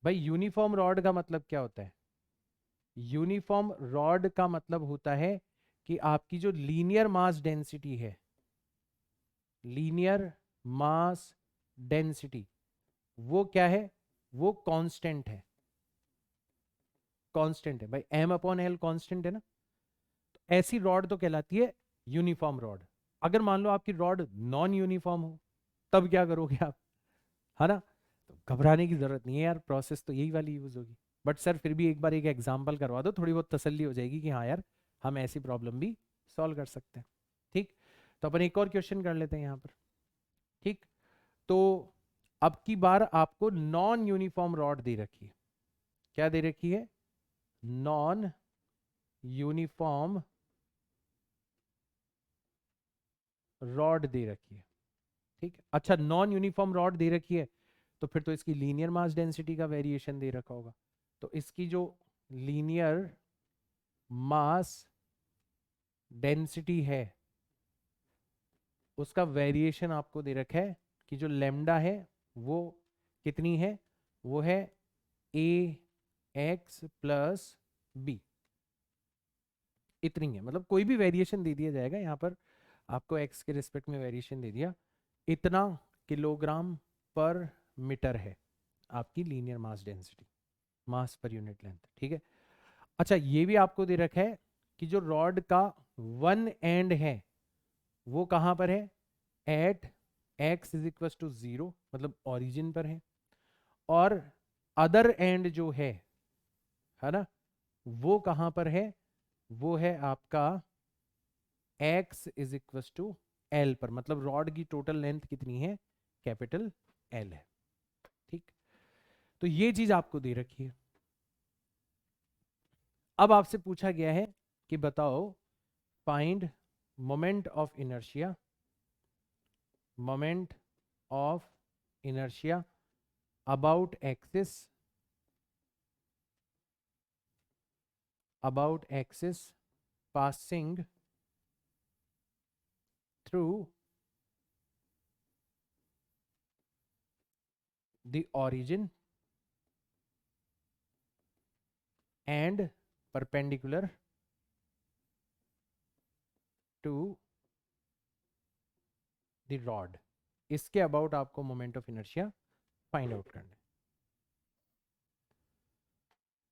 भाई यूनिफॉर्म रॉड का मतलब क्या होता है, यूनिफॉर्म रॉड का मतलब होता है कि आपकी जो लीनियर मास डेंसिटी है, लीनियर मास डेंसिटी वो क्या है, वो कांस्टेंट है, कांस्टेंट है भाई, m अपॉन एल कांस्टेंट है ना। तो ऐसी रॉड तो कहलाती है यूनिफॉर्म रॉड। अगर मान लो आपकी रॉड नॉन यूनिफॉर्म हो तब क्या करोगे आप, है ना। तो घबराने की जरूरत नहीं है यार, प्रोसेस तो यही वाली यूज होगी। बट सर फिर भी एक बार एक एग्जांपल करवा दो, थोड़ी बहुत तसल्ली हो जाएगी कि हाँ यार हम ऐसी प्रॉब्लम भी सॉल्व कर सकते हैं। ठीक, तो अपन एक और क्वेश्चन कर लेते हैं यहाँ पर। ठीक, तो अब की बार आपको नॉन यूनिफॉर्म रॉड दे रखी है, क्या दे रखी है, नॉन यूनिफॉर्म रॉड दे रखी है। ठीक है, अच्छा नॉन यूनिफॉर्म रॉड दे रखी है तो फिर तो इसकी लीनियर मास डेंसिटी का वेरिएशन दे रखा होगा। तो इसकी जो लीनियर मास डेंसिटी है उसका वेरिएशन आपको दे रखा है कि जो लेमडा है वो कितनी है, वो है ए एक्स प्लस बी, इतनी है। मतलब कोई भी वेरिएशन दे दिया जाएगा यहाँ पर, आपको एक्स के रिस्पेक्ट में वेरिएशन दे दिया, इतना किलोग्राम पर मीटर है आपकी linear mass density, mass per unit length. ठीक है, अच्छा ये भी आपको दे रखा है कि जो रॉड का वन एंड है वो कहां पर है, at x is equal to 0, मतलब ओरिजिन पर है, और अदर एंड जो है ना, वो कहां पर है, वो है आपका x is equal to L पर, मतलब रॉड की टोटल लेंथ कितनी है, कैपिटल एल है। ठीक, तो ये चीज आपको दे रखी है। अब आपसे पूछा गया है कि बताओ find moment of inertia, moment of inertia about axis passing through the origin and perpendicular to the rod। इसके अबाउट आपको moment of inertia find out करना है।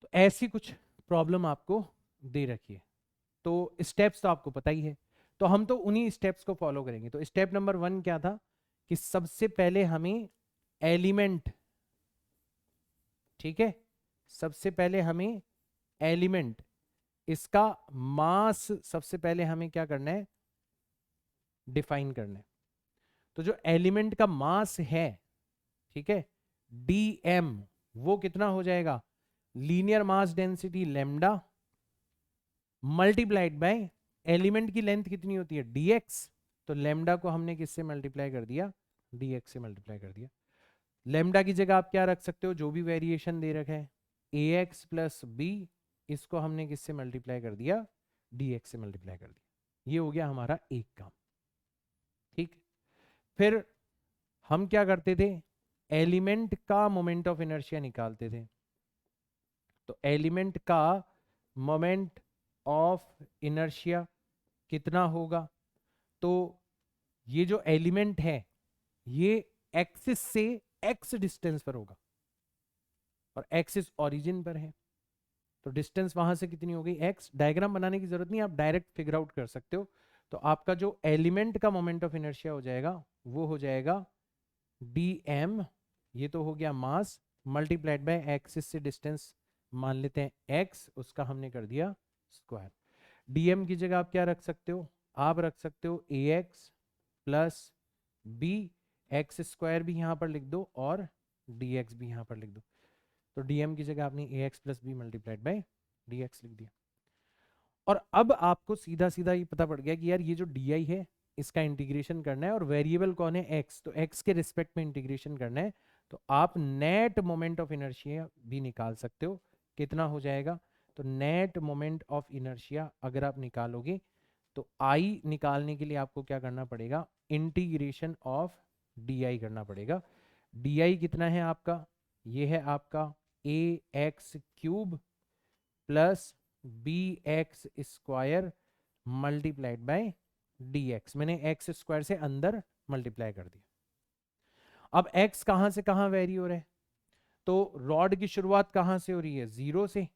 तो ऐसी कुछ प्रॉब्लम आपको दे रखी है, तो स्टेप्स तो आपको पता ही है, तो हम तो उन्हीं स्टेप्स को फॉलो करेंगे। तो स्टेप नंबर 1 क्या था कि सबसे पहले हमें एलिमेंट, ठीक है, सबसे पहले हमें एलिमेंट, इसका मास सबसे पहले हमें क्या करना है, डिफाइन करना है। तो जो एलिमेंट का मास है, ठीक है, dm, वो कितना हो जाएगा, linear mass density lambda multiplied by element की लेंथ कितनी होती है, dx, तो लेमडा को हमने किससे मल्टीप्लाई कर दिया, dx से मल्टीप्लाई कर दिया। लेमडा की जगह आप क्या रख सकते हो, जो भी वेरिएशन दे रखा है, ax प्लस बी, इसको हमने किससे मल्टीप्लाई कर दिया, dx से मल्टीप्लाई कर दिया। ये हो गया हमारा एक काम। ठीक, फिर हम क्या करते थे, एलिमेंट का मोमेंट ऑफ इनर्शिया निकालते थे। तो एलिमेंट का मोमेंट ऑफ इनर्शिया कितना होगा, तो ये जो एलिमेंट है ये एक्सिस से एक्स डिस्टेंस पर होगा, और एक्सिस ओरिजिन पर है, तो डिस्टेंस वहां से कितनी हो गई, एक्स। डायग्राम बनाने की जरूरत नहीं, आप डायरेक्ट फिगर आउट कर सकते हो। तो आपका जो एलिमेंट का मोमेंट ऑफ इनर्शिया हो जाएगा वो हो जाएगा dm, ये तो हो गया मास, मल्टीप्लाइड बाय एक्सिस से डिस्टेंस मान लेते हैं x, उसका हमने कर दिया स्क्वायर। dm की जगह आप क्या रख सकते हो, आप रख सकते हो ax plus b, x square भी यहां पर लिख दो और dx भी यहां पर लिख दो। तो dm की जगह आपने ax plus b multiplied by dx लिख दिया। और अब आपको सीधा सीधा ये पता पड़ गया कि यार ये जो di है इसका इंटीग्रेशन करना है, और वेरिएबल कौन है, x, तो x के रिस्पेक्ट में इंटीग्रेशन करना है। तो आप नेट मोमेंट ऑफ इनर्शिया भी निकाल सकते हो, कितना हो जाएगा, तो नेट मोमेंट ऑफ इनर्शिया अगर आप निकालोगे तो i निकालने के लिए आपको क्या करना पड़ेगा, इंटीग्रेशन ऑफ di करना पड़ेगा। di कितना है आपका, ये है आपका ax cube plus b x square multiplied by dx, मैंने एक्स स्क्वायर से अंदर मल्टीप्लाई कर दिया। अब x कहां से कहां वेरी हो रहा है, तो रॉड की शुरुआत कहां से हो रही है, 0 से,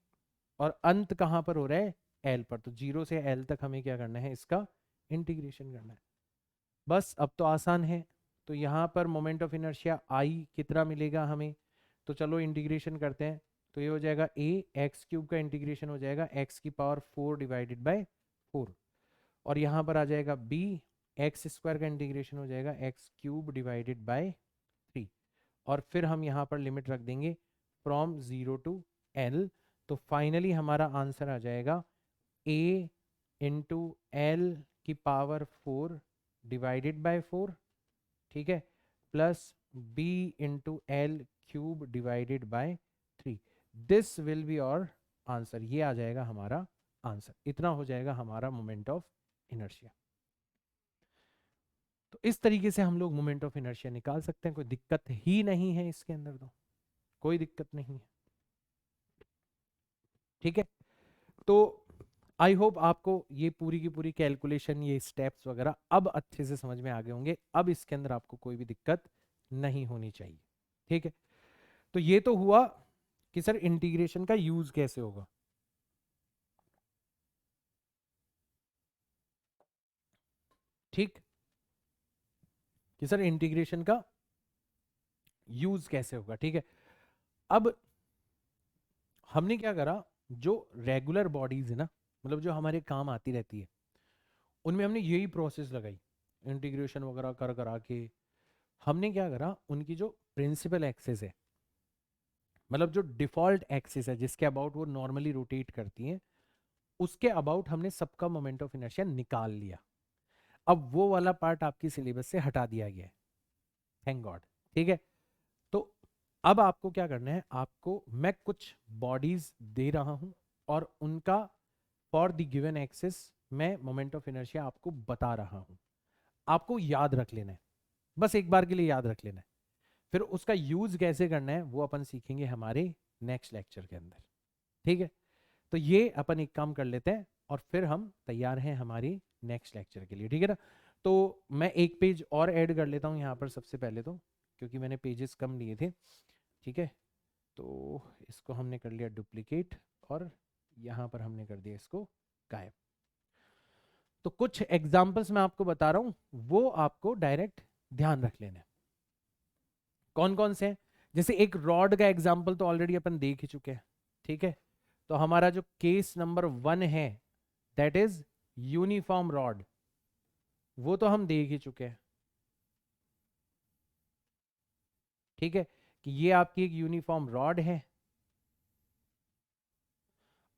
और अंत कहां पर हो रहा है, l पर। तो 0 से l तक हमें क्या करना है, इसका इंटीग्रेशन करना है। बस अब तो आसान है। तो यहां पर मोमेंट ऑफ इनर्शिया i कितना मिलेगा हमें, तो चलो इंटीग्रेशन करते हैं। तो ये हो जाएगा a एक्स क्यूब का इंटीग्रेशन हो जाएगा x की पावर 4 डिवाइडेड बाय 4, और यहाँ पर आ जाएगा b एक्स स्क्वायर का इंटीग्रेशन हो जाएगा एक्स क्यूब डिवाइडेड बाय 3, और फिर हम यहाँ पर लिमिट रख देंगे फ्रॉम 0 टू l। तो फाइनली हमारा आंसर आ जाएगा a इंटू एल की पावर 4 डिवाइडेड बाय 4, ठीक है, plus b into L cube divided by 3। This will be और आंसर, ये आ जाएगा हमारा आंसर, इतना हो जाएगा हमारा मोमेंट ऑफ इनर्शिया। तो इस तरीके से हम लोग मोमेंट ऑफ इनर्शिया निकाल सकते हैं, कोई दिक्कत ही नहीं है इसके अंदर, तो कोई दिक्कत नहीं है। ठीक है, तो आई होप आपको ये पूरी की पूरी कैलकुलेशन, ये स्टेप्स वगैरह अब अच्छे से समझ में आ गए होंगे। अब इसके अंदर आपको कोई भी दिक्कत नहीं होनी चाहिए। ठीक है, तो ये तो हुआ कि सर इंटीग्रेशन का यूज कैसे होगा। ठीक, कि सर इंटीग्रेशन का यूज कैसे होगा। ठीक है, अब हमने क्या करा, जो रेगुलर बॉडीज है ना, मतलब जो हमारे काम आती रहती है, उनमें हमने यही प्रोसेस लगाई, इंटीग्रेशन वगैरह कर करा के हमने क्या करा, उनकी जो प्रिंसिपल एक्सिस है, मतलब जो डिफॉल्ट एक्सिस है जिसके अबाउट वो नॉर्मली रोटेट करती हैं, उसके अबाउट हमने सबका मोमेंट ऑफ इनर्शिया निकाल लिया। अब वो वाला पार्ट आपकी सिलेबस से हटा दिया गया है, थैंक गॉड। ठीक है, तो अब आपको क्या करना है, आपको मैं कुछ बॉडीज दे रहा हूं और उनका फॉर द गिवन एक्सिस मैं मोमेंट ऑफ इनर्शिया आपको बता रहा हूं, आपको याद रख लेना है, बस एक बार के लिए याद रख लेना है। फिर उसका यूज कैसे करना है वो अपन सीखेंगे हमारे नेक्स्ट लेक्चर के अंदर। ठीक है, तो ये अपन एक काम कर लेते हैं और फिर हम तैयार हैं हमारी नेक्स्ट लेक्चर के लिए। ठीक है ना, तो मैं एक पेज और ऐड कर लेता हूँ यहाँ पर सबसे पहले तो, क्योंकि मैंने पेजेस कम लिए थे। ठीक है, तो इसको हमने कर लिया डुप्लीकेट और यहाँ पर हमने कर दिया इसको गायब। तो कुछ एग्जाम्पल्स मैं आपको बता रहा हूँ, वो आपको डायरेक्ट ध्यान रख लेना है। कौन कौन से हैं, जैसे एक रॉड का एग्जाम्पल तो ऑलरेडी अपन देख ही चुके हैं। ठीक है, तो हमारा जो केस नंबर 1 है दैट इज यूनिफॉर्म रॉड, वो तो हम देख ही चुके हैं। ठीक है, कि ये आपकी एक यूनिफॉर्म रॉड है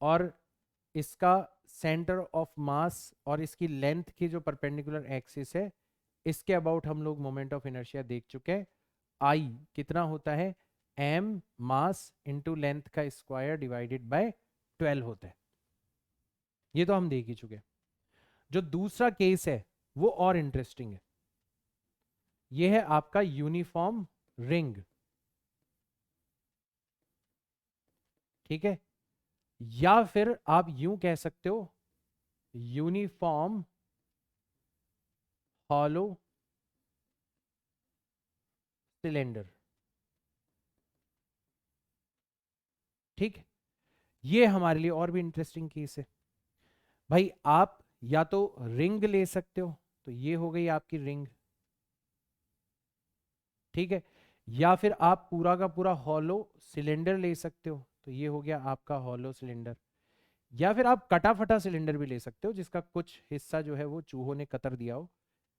और इसका सेंटर ऑफ मास और इसकी लेंथ की जो परपेंडिकुलर एक्सिस है, इसके अबाउट हम लोग मोमेंट ऑफ इनर्शिया देख चुके हैं। आई कितना होता है, एम मास इंटू लेंथ का स्क्वायर डिवाइडेड बाय 12 होता है, ये तो हम देख ही चुके हैं। जो दूसरा केस है वो और इंटरेस्टिंग है, ये है आपका यूनिफॉर्म रिंग। ठीक है, या फिर आप यूं कह सकते हो यूनिफॉर्म हॉलो सिलेंडर। ठीक है, ये हमारे लिए और भी इंटरेस्टिंग केस है भाई। आप या तो रिंग ले सकते हो, तो ये हो गई आपकी रिंग। ठीक है, या फिर आप पूरा का पूरा हॉलो सिलेंडर ले सकते हो, तो ये हो गया आपका हॉलो सिलेंडर। या फिर आप कटा फटा सिलेंडर भी ले सकते हो जिसका कुछ हिस्सा जो है वो चूहों ने कतर दिया हो,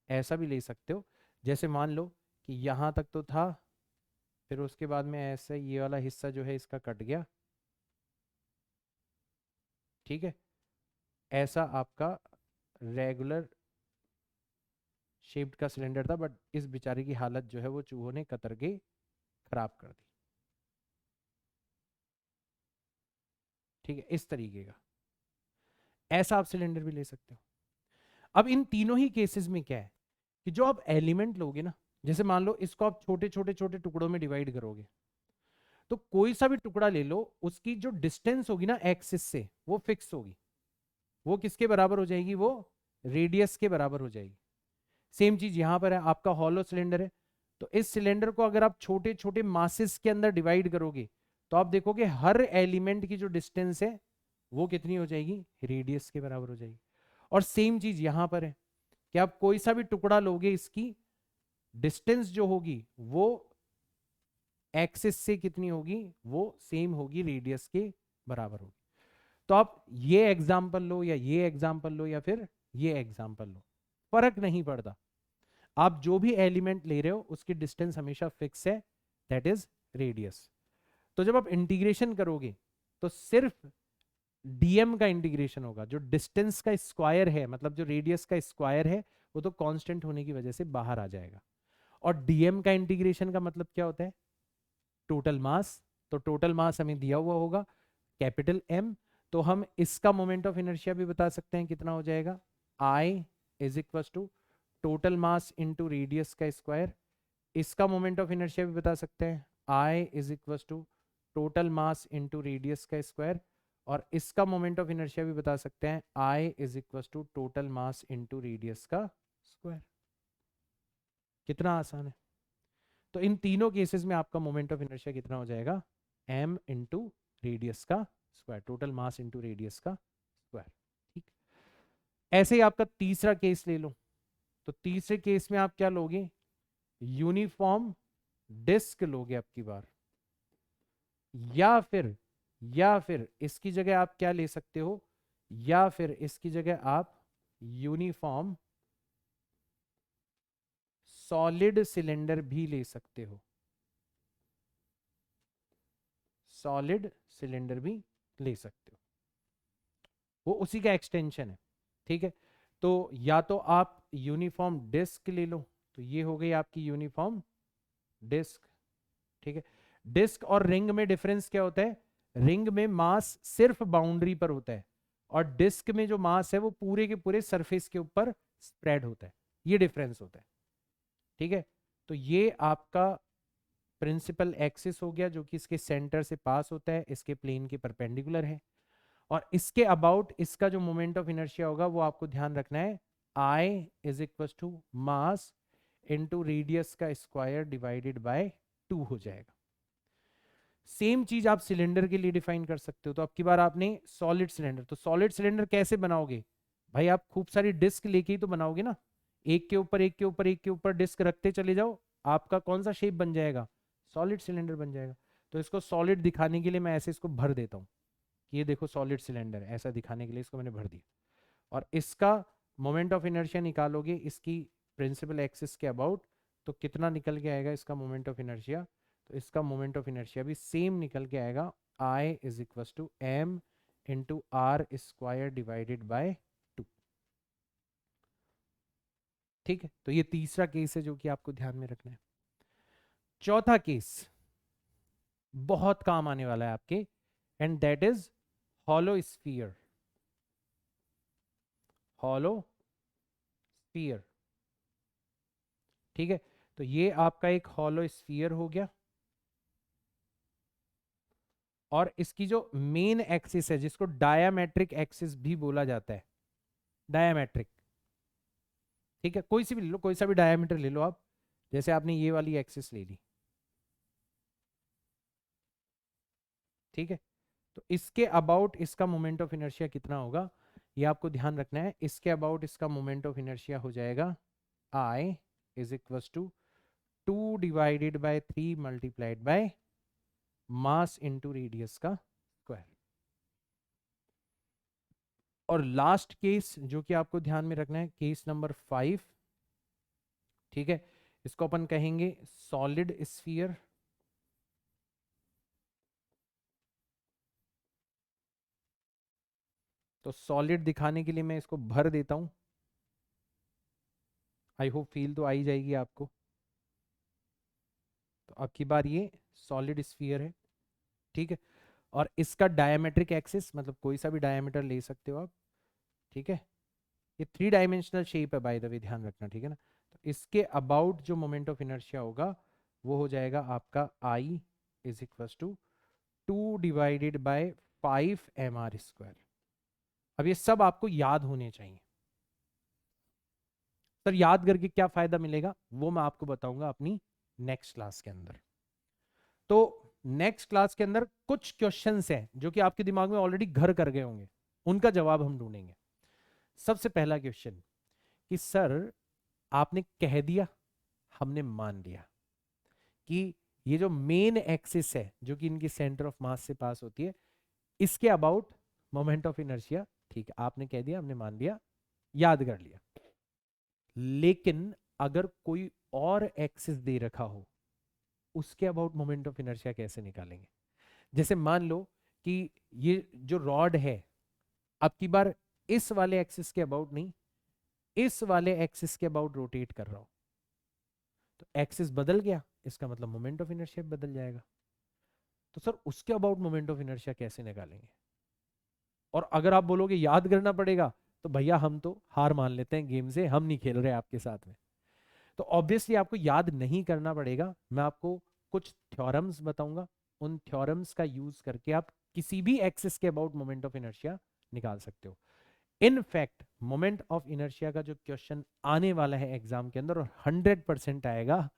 ऐसा भी ले सकते हो। जैसे मान लो कि यहां तक तो था, फिर उसके बाद में ऐसे ये वाला हिस्सा जो है इसका कट गया। ठीक है, ऐसा आपका रेगुलर शेप्ड का सिलेंडर था, बट इस बेचारे की हालत जो है वो चूहों ने कतर के खराब कर दी। ठीक है, इस तरीके का ऐसा आप सिलेंडर भी ले सकते हो। अब इन तीनों ही केसेस में क्या है कि जो आप एलिमेंट लोगे ना, जैसे मान लो इसको आप छोटे छोटे छोटे टुकड़ों में डिवाइड करोगे, तो कोई सा भी टुकड़ा ले लो, उसकी जो डिस्टेंस होगी ना एक्सिस से वो फिक्स होगी। वो किसके बराबर हो जाएगी, वो रेडियस के बराबर हो जाएगी। सेम चीज यहां पर है, आपका हॉलो सिलेंडर है, तो इस सिलेंडर को अगर आप छोटे छोटे मासेस के अंदर डिवाइड करोगे, तो आप देखोगे हर एलिमेंट की जो डिस्टेंस है वो कितनी हो जाएगी, रेडियस के बराबर हो जाएगी। और सेम चीज यहां पर है कि आप कोई सा भी टुकड़ा लोगे, इसकी डिस्टेंस जो होगी वो एक्सिस से कितनी होगी, वो सेम होगी, रेडियस के बराबर होगी। तो आप ये एग्जाम्पल लो या ये एग्जाम्पल लो या फिर ये एग्जाम्पल लो, फर्क नहीं पड़ता। आप जो भी एलिमेंट ले रहे हो उसकी डिस्टेंस हमेशा फिक्स है, दैट इज रेडियस। तो जब आप इंटीग्रेशन करोगे तो सिर्फ डीएम का इंटीग्रेशन होगा, जो डिस्टेंस का स्क्वायर है, मतलब जो रेडियस का स्क्वायर है, वो तो कांस्टेंट होने की वजह से बाहर आ जाएगा। और डीएम का इंटीग्रेशन का मतलब क्या होता है, टोटल मास। तो टोटल मास हमें दिया हुआ होगा कैपिटल एम, तो हम इसका मोमेंट ऑफ इनर्शिया भी बता सकते हैं, कितना हो जाएगा, I is equal to total mass into radius का स्क्वायर। इसका मोमेंट ऑफ इनर्शिया भी बता सकते हैं, I is equal to total mass into radius का स्क्वायर। और इसका मोमेंट ऑफ इनर्शिया भी बता सकते हैं, I is equal to total mass into radius का स्क्वायर। कितना आसान है। तो इन तीनों केसेस में आपका मोमेंट ऑफ इनर्शिया कितना हो जाएगा, एम इंटू रेडियस का square, total mass into radius का स्क्वायर। ठीक, ऐसे ही आपका तीसरा केस ले लो, तो तीसरे केस में आप क्या लोगे, यूनिफॉर्म डिस्क लोगे अब की बार, या फिर इसकी जगह आप क्या ले सकते हो, या फिर इसकी जगह आप यूनिफॉर्म सॉलिड सिलेंडर भी ले सकते हो, सॉलिड सिलेंडर भी ले सकते हो, वो उसी का एक्सटेंशन है। ठीक है, तो या तो आप यूनिफॉर्म डिस्क ले लो, तो ये हो गई आपकी यूनिफॉर्म डिस्क। ठीक है, डिस्क और रिंग में डिफरेंस क्या होता है, रिंग में मास सिर्फ बाउंड्री पर होता है, और डिस्क में जो मास है वो पूरे के पूरे सरफेस के ऊपर स्प्रेड होता है, ये डिफरेंस होता है। ठीक है, तो ये आपका प्रिंसिपल एक्सिस हो गया जो कि इसके सेंटर से पास होता है, इसके प्लेन के परपेंडिकुलर है, और इसके अबाउट इसका जो मोमेंट ऑफ इनर्शिया होगा वो आपको ध्यान रखना है, I is equal to mass into radius का स्क्वायर डिवाइडेड बाय 2 हो जाएगा। सेम चीज आप सिलेंडर के लिए डिफाइन कर सकते हो। तो अब की बार आपने सॉलिड सिलेंडर, तो सॉलिड सिलेंडर कैसे बनाओगे भाई, आप खूब सारी डिस्क लेके ही तो बनाओगे ना, एक के ऊपर एक के ऊपर एक के ऊपर डिस्क रखते चले जाओ, आपका कौन सा शेप बन जाएगा, सॉलिड सिलेंडर बन जाएगा। तो इसको सॉलिड दिखाने के लिए मैं ऐसे इसको भर देता हूँ, ये देखो सॉलिड सिलेंडर, ऐसा दिखाने के लिए इसको मैंने भर दिया। और इसका मोमेंट ऑफ इनर्शिया निकालोगे इसकी प्रिंसिपल एक्सिस के अबाउट, तो कितना निकल के आएगा इसका मोमेंट ऑफ इनर्शिया, तो इसका मोमेंट ऑफ इनर्शिया भी सेम निकल के आएगा, I is equal to m into r square divided by 2। ठीक है, तो ये तीसरा केस है जो कि आपको ध्यान में रखना है। चौथा केस बहुत काम आने वाला है आपके, and that is hollow sphere, hollow sphere. ठीक है, तो ये आपका एक हॉलो स्फीयर हो गया, और इसकी जो मेन एक्सिस है जिसको डायामेट्रिक एक्सिस भी बोला जाता है, डायामेट्रिक। ठीक है, कोई सी भी ले लो, कोई सा भी डायमीटर ले लो आप, जैसे आपने ये वाली एक्सिस ले ली। ठीक है, तो इसके अबाउट इसका मोमेंट ऑफ इनर्शिया कितना होगा ये आपको ध्यान रखना है, इसके अबाउट इसका मोमेंट ऑफ इनर्शिया हो जाएगा I is equal to 2 divided by 3 multiplied by mass into radius का स्क्वायर। और लास्ट केस जो कि आपको ध्यान में रखना है, केस नंबर 5। ठीक है, इसको अपन कहेंगे सॉलिड स्फीयर। तो सॉलिड दिखाने के लिए मैं इसको भर देता हूं, आई होप फील तो आई जाएगी आपको। तो अब की बार ये सॉलिड स्फीयर है। ठीक है, और इसका डायमेट्रिक एक्सिस मतलब कोई सा भी डायमीटर ले सकते हो आप। ठीक है, ये 3 डायमेंशनल शेप है बाय द वे, ध्यान रखना। ठीक है ना, तो इसके अबाउट जो मोमेंट ऑफ इनर्शिया होगा वो हो जाएगा आपका I is equal to 2 divided by 5 mr square. अब ये सब आपको याद होने चाहिए। सर याद करके क्या फायदा मिलेगा वो मैं आपको बताऊंगा अपनी नेक्स्ट क्लास के अंदर। तो नेक्स्ट क्लास के अंदर कुछ क्वेश्चंस हैं जो कि आपके दिमाग में ऑलरेडी घर कर गए होंगे, उनका जवाब हम ढूंढेंगे। सबसे पहला क्वेश्चन कि सर आपने कह दिया, हमने मान लिया कि ये जो मेन एक्सिस है जो कि इनकी सेंटर ऑफ मास से पास होती है, इसके अबाउट मोमेंट ऑफ इनर्शिया, ठीक है आपने कह दिया, हमने मान लिया, याद कर लिया। लेकिन अगर कोई और एक्सिस दे रखा हो उसके अबाउट मोमेंट ऑफ इनर्शिया कैसे निकालेंगे। जैसे मान लो कि ये जो रॉड है अब की बार इस वाले एक्सिस के अबाउट नहीं, इस वाले एक्सिस के अबाउट रोटेट कर रहा हो, तो एक्सिस बदल गया, इसका मतलब मोमेंट ऑफ इनर्शिया बदल जाएगा। तो सर उसके अबाउट मोमेंट ऑफ इनर्शिया कैसे निकालेंगे। और अगर आप बोलोगे याद करना पड़ेगा, तो भैया हम तो हार मान लेते हैं गेम से, हम नहीं खेल रहे आपके साथ में। तो ऑब्वियसली आपको याद नहीं करना पड़ेगा, मैं आपको कुछ थ्योरम्स बताऊंगा, उन थ्योरम्स का यूज करके आप किसी भी एक्सिस के अबाउट मोमेंट ऑफ इनर्शिया निकाल सकते हो। इनफैक्ट मोमेंट ऑफ इनर्शिया का जो क्वेश्चन आने वाला है एग्जाम के अंदर और 100% आएगा,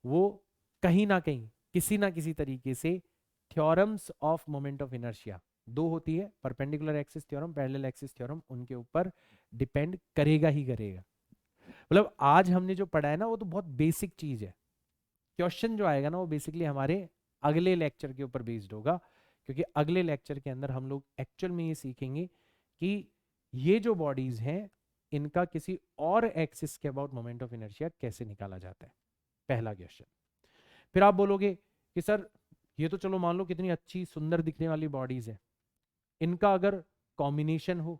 वो कहीं ना कहीं किसी ना किसी तरीके से theorems of moment of inertia, दो होती है, perpendicular axis theorem, parallel axis theorem, उनके ऊपर डिपेंड करेगा ही करेगा। मतलब आज हमने जो पढ़ा है ना वो तो बहुत बेसिक चीज है। क्वेश्चन जो आएगा ना वो बेसिकली हमारे अगले लेक्चर के ऊपर बेस्ड होगा, क्योंकि अगले लेक्चर के अंदर हम लोग एक्चुअल में ये सीखेंगे कि ये जो बॉडीज हैं इनका किसी और एक्सिस के अबाउट मोमेंट ऑफ इनर्शिया कैसे निकाला जाता है, पहला क्वेश्चन। फिर आप बोलोगे कि सर ये तो चलो मान लो कितनी अच्छी सुंदर दिखने वाली बॉडीज है, इनका अगर कॉम्बिनेशन हो,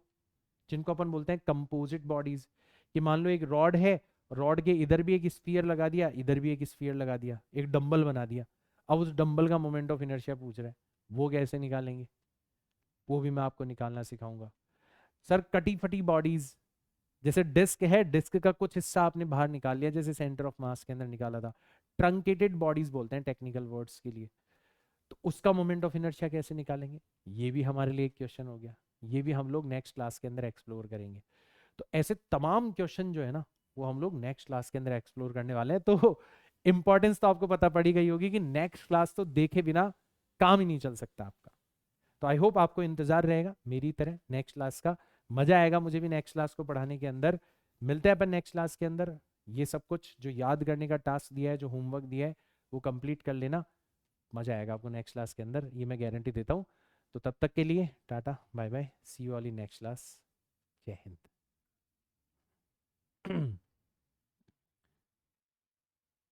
जिनको अपन बोलते हैं कंपोजिट बॉडीज, कि मान लो एक रॉड है, रॉड के इधर भी एक स्फीयर लगा दिया, इधर भी एक स्फीयर लगा दिया, एक डंबल बना दिया, अब उस डंबल का मोमेंट ऑफ इनर्शिया पूछ रहा है, वो कैसे निकालेंगे, वो भी मैं आपको निकालना सिखाऊंगा। सर कटी फटी बॉडीज, जैसे डिस्क है, डिस्क का कुछ हिस्सा आपने बाहर निकाल लिया, जैसे सेंटर ऑफ मास के अंदर निकाला था, ट्रंकेटेड बॉडीज बोलते हैं टेक्निकल वर्ड्स के लिए, तो उसका मोमेंट ऑफ इनर्शिया कैसे निकालेंगे, ये भी हमारे लिए एक क्वेश्चन हो गया। ये भी हम लोग नेक्स्ट क्लास के अंदर एक्सप्लोर करेंगे। तो ऐसे तमाम क्वेश्चन जो है ना वो हम लोग नेक्स्ट क्लास के अंदर एक्सप्लोर करने वाले हैं। तो इंपॉर्टेंस तो आपको पता पड़ी गई होगी कि नेक्स्ट क्लास तो देखे बिना काम ही नहीं चल सकता आपका। तो आई होप आपको इंतजार रहेगा मेरी तरह नेक्स्ट क्लास का, मजा आएगा मुझे भी नेक्स्ट क्लास को पढ़ाने के अंदर। मिलते हैं अपन नेक्स्ट क्लास के अंदर। ये सब कुछ जो याद करने का टास्क दिया है, जो होमवर्क दिया है, वो कंप्लीट कर लेना, मजा आएगा आपको नेक्स्ट क्लास के अंदर, ये मैं गारंटी देता हूँ। तो तब तक के लिए tata bye bye, see you all in next class. जय हिंद।